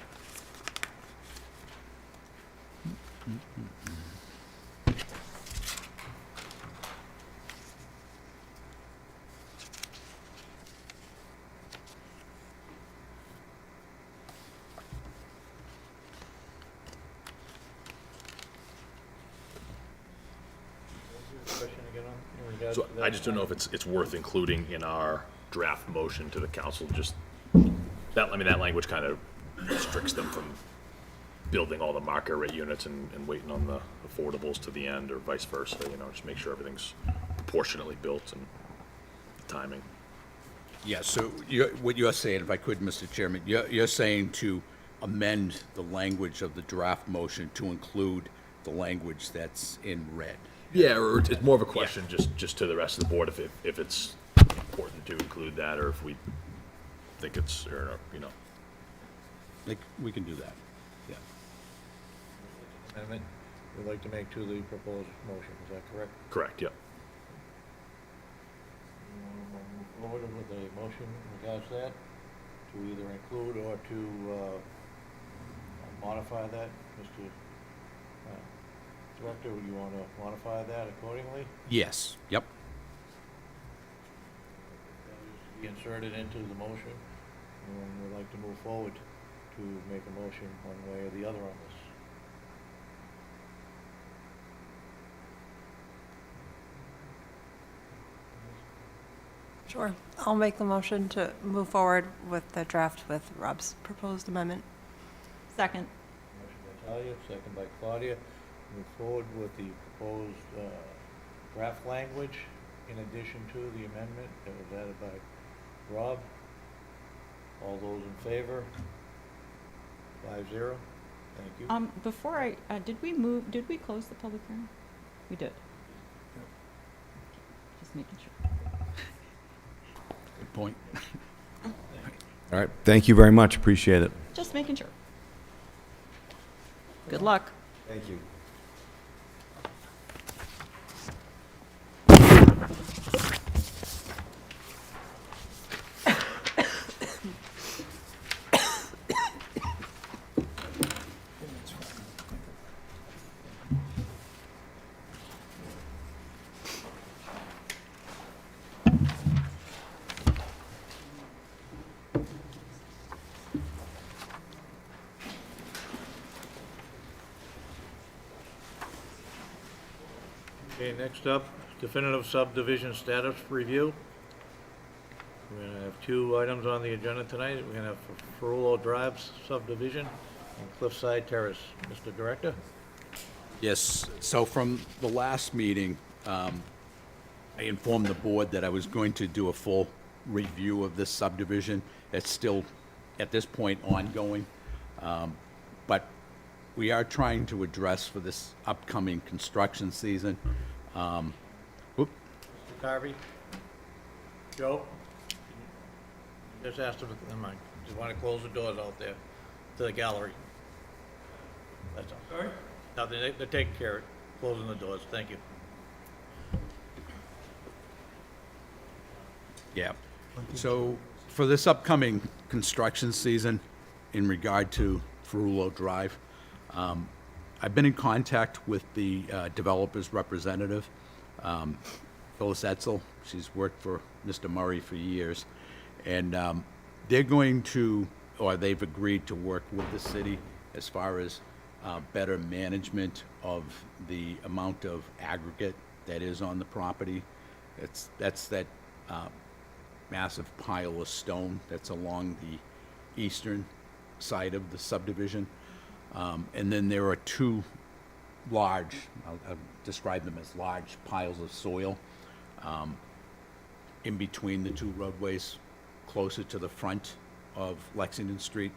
Question again in regards So to that? I just don't know if it's worth including in our draft motion to the council, just, that, I mean, that language kind of restricts them from building all the market rate units and waiting on the affordables to the end, or vice versa, you know, just make sure everything's proportionately built and timing. Yeah, so what you're saying, if I could, Mr. Chairman, you're saying to amend the language of the draft motion to include the language that's in red. Yeah, or it's more of a question just to the rest of the board, if it's important to include that, or if we think it's, or, you know. Like, we can do that, yeah. Amendment we'd like to make to the proposed motion, is that correct? Correct, yep. You want to move forward with a motion in regards to that, to either include or to modify that, Mr. Director, would you want to modify that accordingly? Yes, yep. Be inserted into the motion, and we'd like to move forward to make a motion one way or the other on this. Sure. I'll make the motion to move forward with the draft with Rob's proposed amendment. Second. Motion by Talia, second by Claudia. Move forward with the proposed draft language in addition to the amendment that was added by Rob. All those in favor? 5-0. Thank you. Before did we close the public hearing? We did. Just making sure. Good point. All right, thank you very much, appreciate it. Just making sure. Good luck. Thank you. Okay, next up, definitive subdivision status review. We're gonna have 2 items on the agenda tonight. We're gonna have Ferrulo Drive subdivision and Cliffside Terrace. Mr. Director? Yes, so from the last meeting, I informed the board that I was going to do a full review of this subdivision. It's still, at this point, ongoing. But we are trying to address for this upcoming construction season. Mr. Carvey? Joe? Just asked him, never mind. Just want to close the doors out there to the gallery. That's all. Sorry? No, they're taking care of it, closing the doors. Thank you. Yeah. So for this upcoming construction season, in regard to Ferrulo Drive, I've been in contact with the developer's representative, Phyllis Etzel. She's worked for Mr. Murray for years. And they're going to, or they've agreed to work with the city as far as better management of the amount of aggregate that is on the property. That's that massive pile of stone that's along the eastern side of the subdivision. And then there are two large, I'll describe them as large piles of soil in between the two roadways, closer to the front of Lexington Street.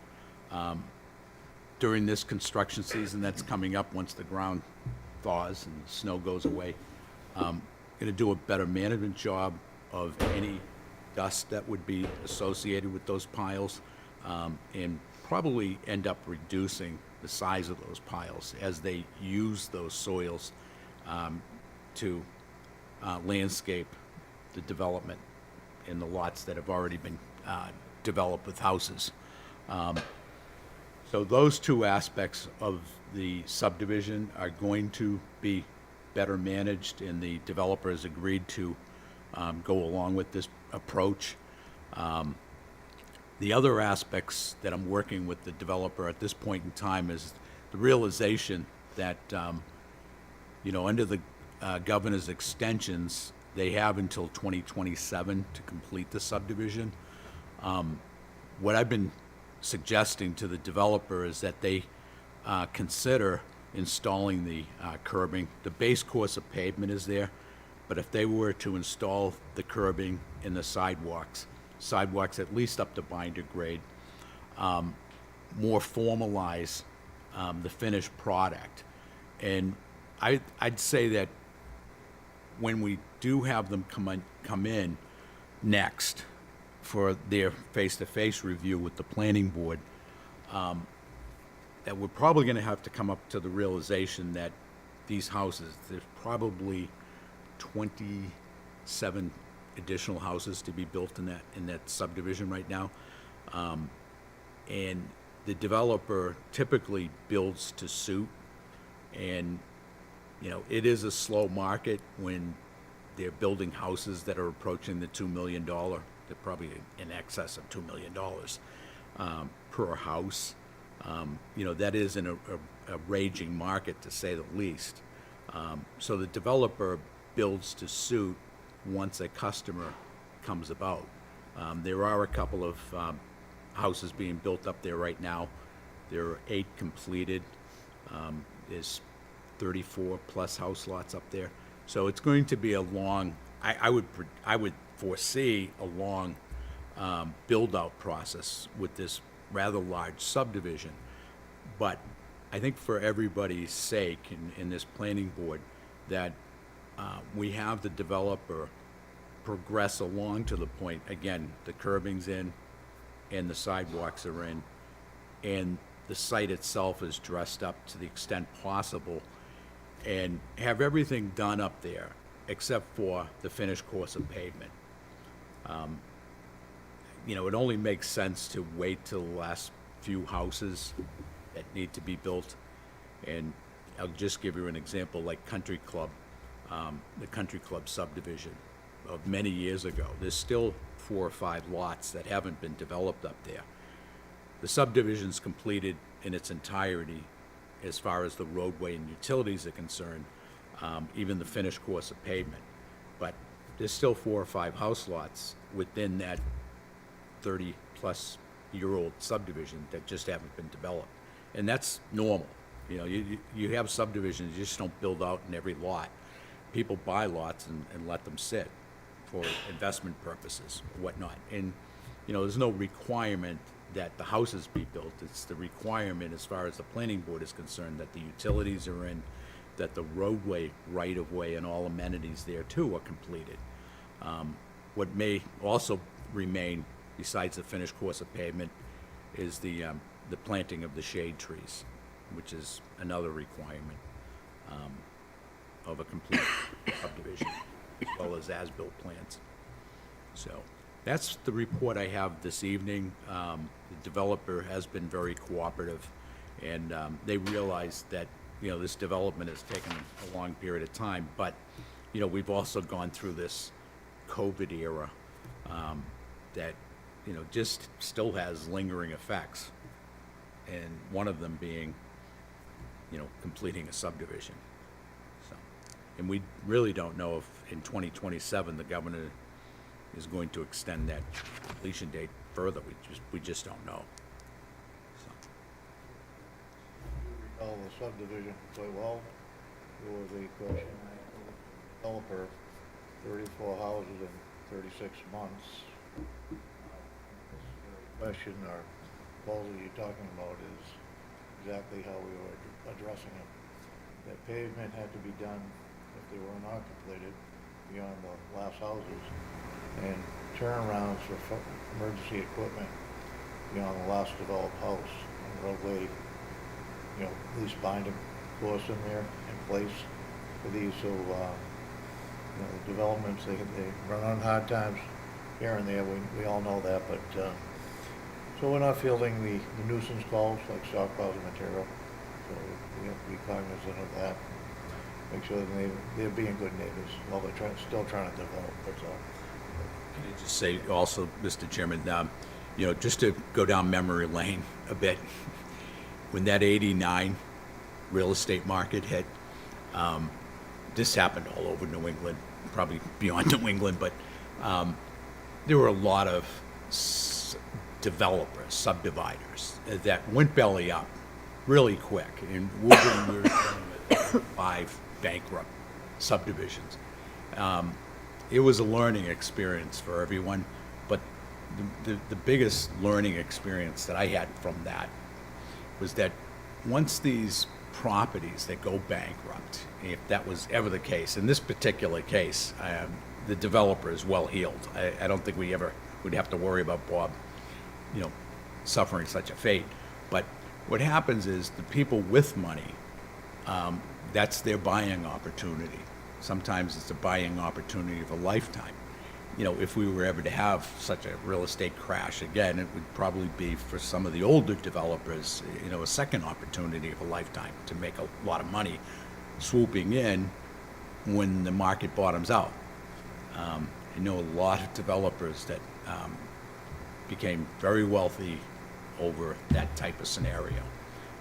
During this construction season that's coming up, once the ground thaws and the snow goes away, going to do a better management job of any dust that would be associated with those piles, and probably end up reducing the size of those piles as they use those soils to landscape the development in the lots that have already been developed with houses. So those two aspects of the subdivision are going to be better managed, and the developer has agreed to go along with this approach. The other aspects that I'm working with the developer at this point in time is the realization that, under the governor's extensions, they have until 2027 to complete the subdivision. What I've been suggesting to the developer is that they consider installing the curbing. The base course of pavement is there, but if they were to install the curbing in the sidewalks at least up to binder grade, more formalize the finished product. And I'd say that when we do have them come in next for their face-to-face review with the planning board, that we're probably going to have to come up to the realization that these houses, there's probably 27 additional houses to be built in that subdivision right now. And the developer typically builds to suit, and it is a slow market when they're building houses that are approaching the $2 million. They're probably in excess of $2 million per house. That is in a raging market, to say the least. So the developer builds to suit once a customer comes about. There are a couple of houses being built up there right now. There are 8 completed. There's 34 plus house lots up there. So it's going to be a long, I would foresee a long build-out process with this rather large subdivision. But I think for everybody's sake in this planning board, that we have the developer progress along to the point, again, the curbing's in and the sidewalks are in, and the site itself is dressed up to the extent possible, and have everything done up there except for the finished course of pavement. It only makes sense to wait till the last few houses that need to be built. And I'll just give you an example, like Country Club, the Country Club subdivision of many years ago. There's still 4 or 5 lots that haven't been developed up there. The subdivision's completed in its entirety as far as the roadway and utilities are concerned, even the finished course of pavement. But there's still 4 or 5 house lots within that 30-plus-year-old subdivision that just haven't been developed. And that's normal. You have subdivisions, you just don't build out in every lot. People buy lots and let them sit for investment purposes, whatnot. And, there's no requirement that the houses be built. It's the requirement, as far as the planning board is concerned, that the utilities are in, that the roadway right-of-way and all amenities there, too, are completed. What may also remain, besides the finished course of pavement, is the planting of the shade trees, which is another requirement of a complete subdivision, as well as as-built plans. So that's the report I have this evening. The developer has been very cooperative, and they realize that, this development has taken a long period of time, but, we've also gone through this COVID era that, just still has lingering effects, and one of them being, completing a subdivision. So, and we really don't know if in 2027 the governor is going to extend that completion date further. We just don't know. So, Recall the subdivision quite well. There was a question, developer, 34 houses in 36 months. Question or proposal you're talking about is exactly how we were addressing it. That pavement had to be done, if they were not completed, beyond the last houses, and turnarounds for emergency equipment beyond the last developed house. And roadway, you know, at least binding course in there, in place for these, so, you know, the developments, they run on hard times here and there, we all know that, but, so we're not fielding the nuisance calls like stockpiles of material, so we have to be cognizant of that. Make sure that they're being good neighbors while they're still trying to develop, that's all. can I just say also, Mr. Chairman, you know, just to go down memory lane a bit, when that 89 real estate market hit, this happened all over New England, probably beyond New England, but there were a lot of developers, subdividers that went belly up really quick. In Woburn, we were dealing with 5 bankrupt subdivisions. It was a learning experience for everyone, but the biggest learning experience that I had from that was that once these properties that go bankrupt, if that was ever the case, in this particular case, the developer is well heeled. I don't think we ever would have to worry about Bob, you know, suffering such a fate. But what happens is the people with money, that's their buying opportunity. Sometimes it's a buying opportunity of a lifetime. You know, if we were ever to have such a real estate crash again, it would probably be for some of the older developers, you know, a second opportunity of a lifetime to make a lot of money swooping in when the market bottoms out. I know a lot of developers that became very wealthy over that type of scenario.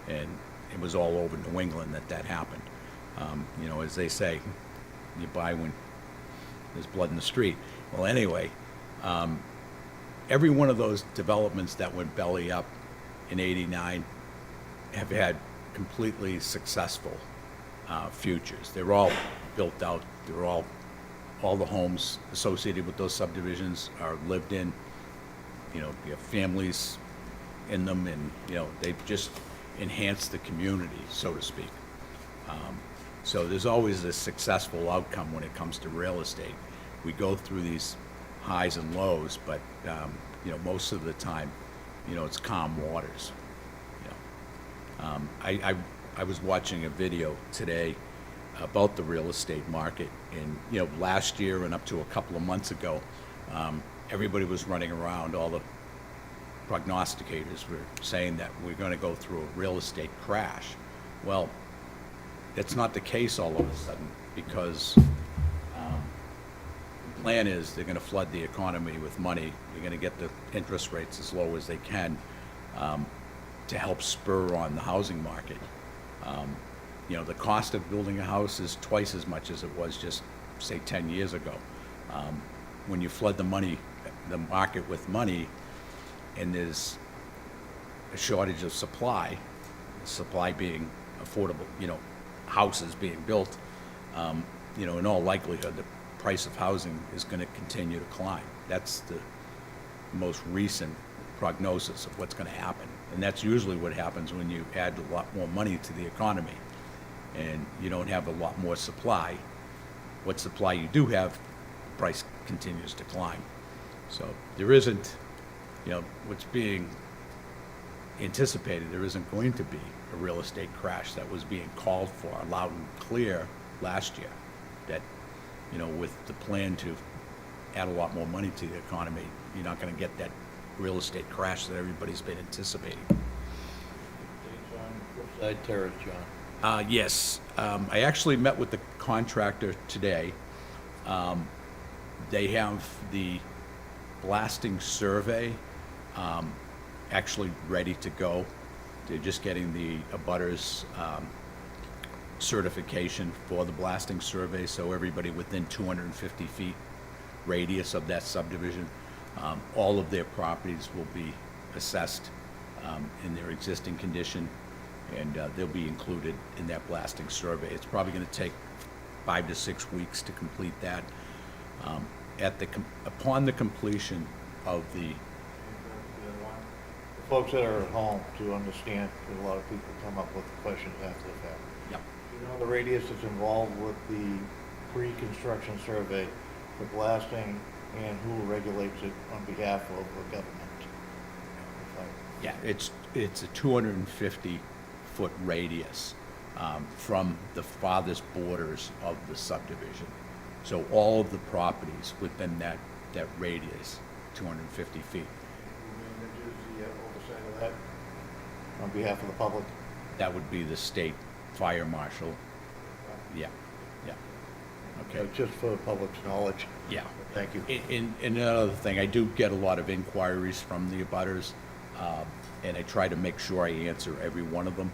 And it was all over New England that happened. You know, as they say, you buy when there's blood in the street. Well, anyway, every one of those developments that went belly up in '89 have had completely successful futures. They're all built out. They're all the homes associated with those subdivisions are lived in. You know, you have families in them, and, you know, they've just enhanced the community, so to speak. So there's always a successful outcome when it comes to real estate. We go through these highs and lows, but, you know, most of the time, you know, it's calm waters. You know, I was watching a video today about the real estate market, and, you know, last year and up to a couple of months ago, everybody was running around, all the prognosticators were saying that we're going to go through a real estate crash. Well, that's not the case all of a sudden, because the plan is they're going to flood the economy with money. They're going to get the interest rates as low as they can to help spur on the housing market. You know, the cost of building a house is twice as much as it was just, say, 10 years ago. When you flood the market with money, and there's a shortage of supply being affordable, you know, houses being built, you know, in all likelihood, the price of housing is going to continue to climb. That's the most recent prognosis of what's going to happen. And that's usually what happens when you add a lot more money to the economy and you don't have a lot more supply. What supply you do have, the price continues to climb. So there isn't, you know, what's being anticipated, there isn't going to be a real estate crash that was being called for loud and clear last year. That, you know, with the plan to add a lot more money to the economy, you're not going to get that real estate crash that everybody's been anticipating. Dates on Cliffside Terrace, John. Yes, I actually met with the contractor today. They have the blasting survey actually ready to go. They're just getting the abutters certification for the blasting survey, so everybody within 250 feet radius of that subdivision. All of their properties will be assessed in their existing condition, and they'll be included in that blasting survey. It's probably going to take 5 to 6 weeks to complete that. Upon the completion of the Folks that are at home to understand, because a lot of people come up with questions after the fact. Yep. You know the radius that's involved with the pre-construction survey, the blasting, and who regulates it on behalf of the government? Yeah, it's a 250-foot radius from the farthest borders of the subdivision. So all of the properties within that radius, 250 feet. Who manages the oversight of that on behalf of the public? That would be the state fire marshal. Yeah, yeah. Okay. Just for the public's knowledge. Yeah. Thank you. And another thing, I do get a lot of inquiries from the abutters, and I try to make sure I answer every one of them.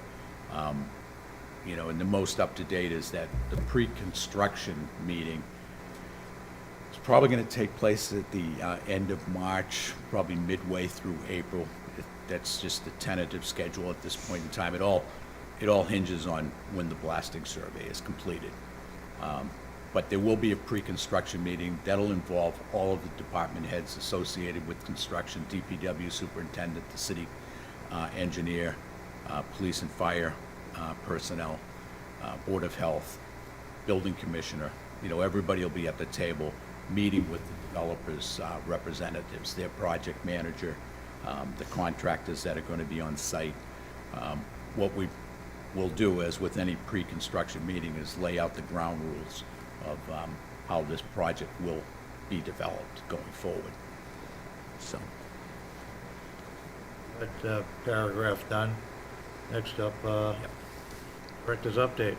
And the most up-to-date is that the pre-construction meeting is probably going to take place at the end of March, probably midway through April. That's just the tentative schedule at this point in time. It all hinges on when the blasting survey is completed. But there will be a pre-construction meeting. That'll involve all of the department heads associated with construction, DPW superintendent, the city engineer, police and fire personnel, Board of Health, building commissioner. Everybody will be at the table, meeting with the developers' representatives, their project manager, the contractors that are going to be on site. What we will do, as with any pre-construction meeting, is lay out the ground rules of how this project will be developed going forward. So, That paragraph done. Next up, director's update.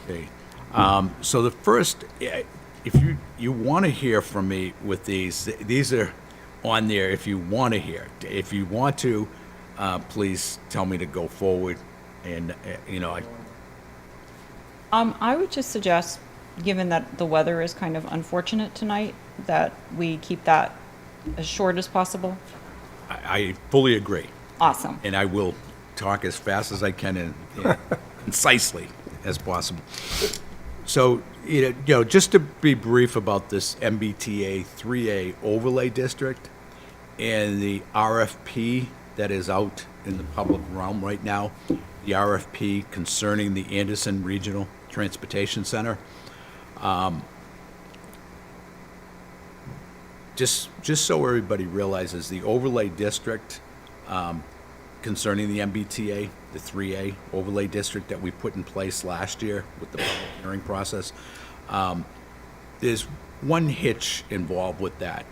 okay. So the first, if you want to hear from me with these are on there if you want to hear. If you want to, please tell me to go forward. And, I would just suggest, given that the weather is kind of unfortunate tonight, that we keep that as short as possible. I fully agree. Awesome. And I will talk as fast as I can and concisely as possible. So, just to be brief about this MBTA 3A overlay district and the RFP that is out in the public realm right now, the RFP concerning the Anderson Regional Transportation Center. Just so everybody realizes, the overlay district concerning the MBTA, the 3A overlay district that we put in place last year with the public hearing process, there's one hitch involved with that.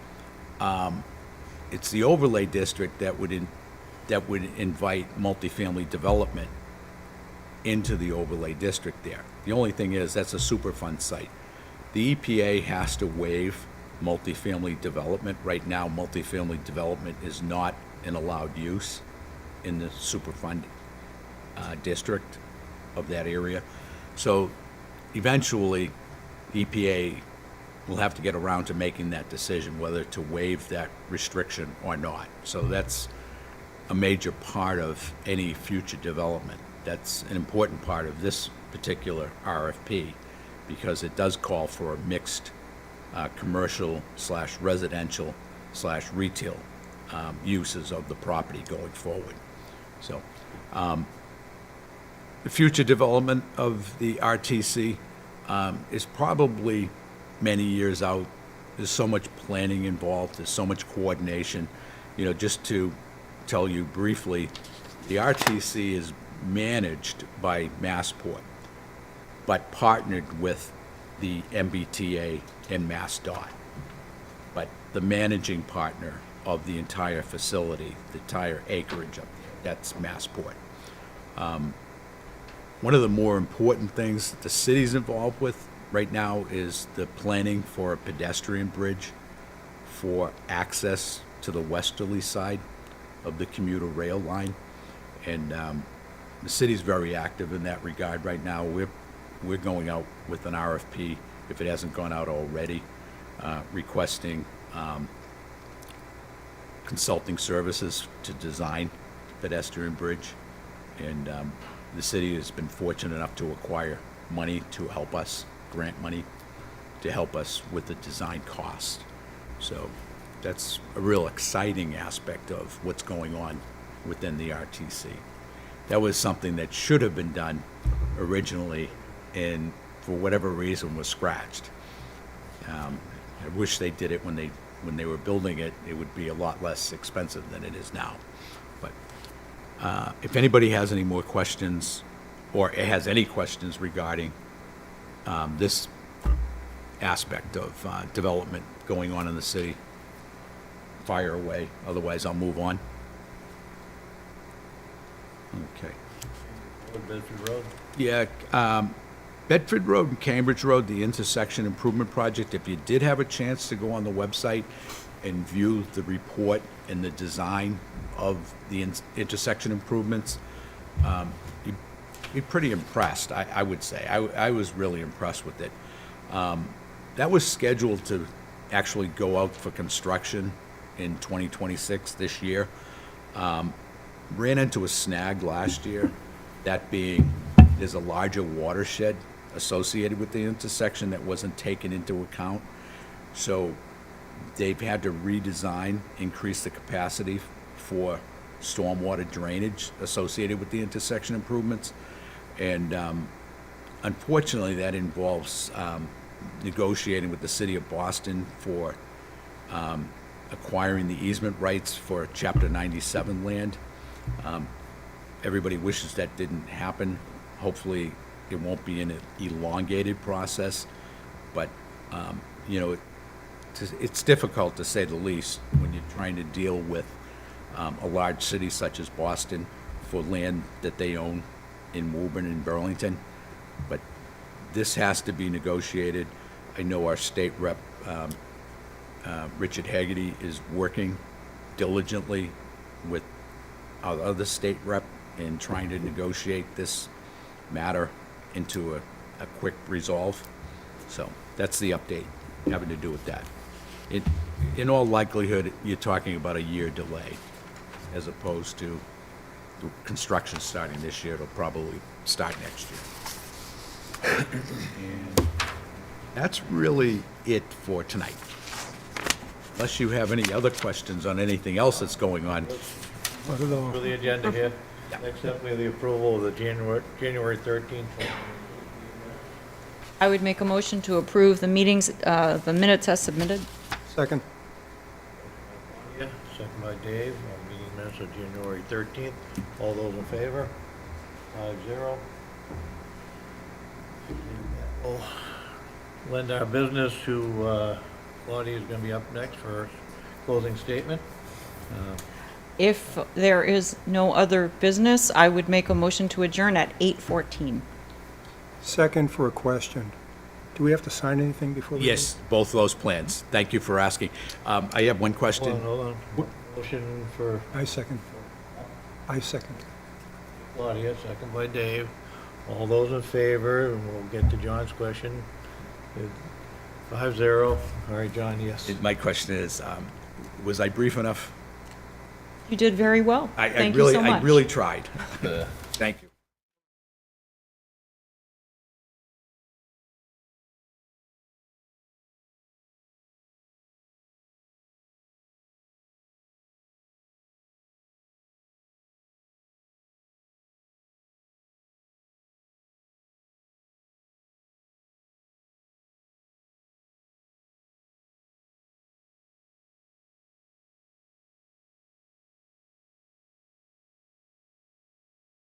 It's the overlay district that would invite multifamily development into the overlay district there. The only thing is, that's a Superfund site. The EPA has to waive multifamily development. Right now, multifamily development is not an allowed use in the Superfund district of that area. So eventually, EPA will have to get around to making that decision, whether to waive that restriction or not. So that's a major part of any future development. That's an important part of this particular RFP, because it does call for a mixed commercial / residential / retail uses of the property going forward. So the future development of the RTC is probably many years out. There's so much planning involved. There's so much coordination. Just to tell you briefly, the RTC is managed by Massport, but partnered with the MBTA and MassDOT. But the managing partner of the entire facility, the entire acreage up there, that's Massport. One of the more important things that the city's involved with right now is the planning for a pedestrian bridge for access to the westerly side of the commuter rail line. And the city's very active in that regard right now. We're going out with an RFP if it hasn't gone out already, requesting consulting services to design pedestrian bridge. And the city has been fortunate enough to acquire money to help us, grant money to help us with the design cost. So that's a real exciting aspect of what's going on within the RTC. That was something that should have been done originally and for whatever reason was scratched. I wish they did it when they were building it. It would be a lot less expensive than it is now. But if anybody has any more questions or has any questions regarding this aspect of development going on in the city, fire away. Otherwise, I'll move on. Okay. Bedford Road? Yeah, Bedford Road and Cambridge Road, the intersection improvement project, if you did have a chance to go on the website and view the report and the design of the intersection improvements, you'd be pretty impressed, I would say. I was really impressed with it. That was scheduled to actually go out for construction in 2026, this year. Ran into a snag last year, that being there's a larger watershed associated with the intersection that wasn't taken into account. So they've had to redesign, increase the capacity for stormwater drainage associated with the intersection improvements. And unfortunately, that involves negotiating with the city of Boston for acquiring the easement rights for Chapter 97 land. Everybody wishes that didn't happen. Hopefully, it won't be an elongated process, but, you know, it's difficult to say the least when you're trying to deal with a large city such as Boston for land that they own in Woburn and Burlington. But this has to be negotiated. I know our state rep, Richard Haggerty, is working diligently with our other state rep in trying to negotiate this matter into a quick resolve. So that's the update having to do with that. In all likelihood, you're talking about a year delay as opposed to the construction starting this year. It'll probably start next year. And that's really it for tonight. Unless you have any other questions on anything else that's going on. What are the- For the agenda here, next up, we have the approval of the January 13th. I would make a motion to approve the the minutes as submitted. Second? Yeah, second by Dave, on meeting minutes of January 13th. All those in favor? 5-0. We'll lend our business to Claudia, is going to be up next for her closing statement. If there is no other business, I would make a motion to adjourn at 8:14. Second for a question. Do we have to sign anything before we leave? Yes, both those plans. Thank you for asking. I have one question. Hold on. Motion for I second. I second. Claudia, second by Dave. All those in favor, and we'll get to John's question. 5-0. All right, John, yes. My question is, was I brief enough? You did very well. Thank you so much. I really tried. Thank you.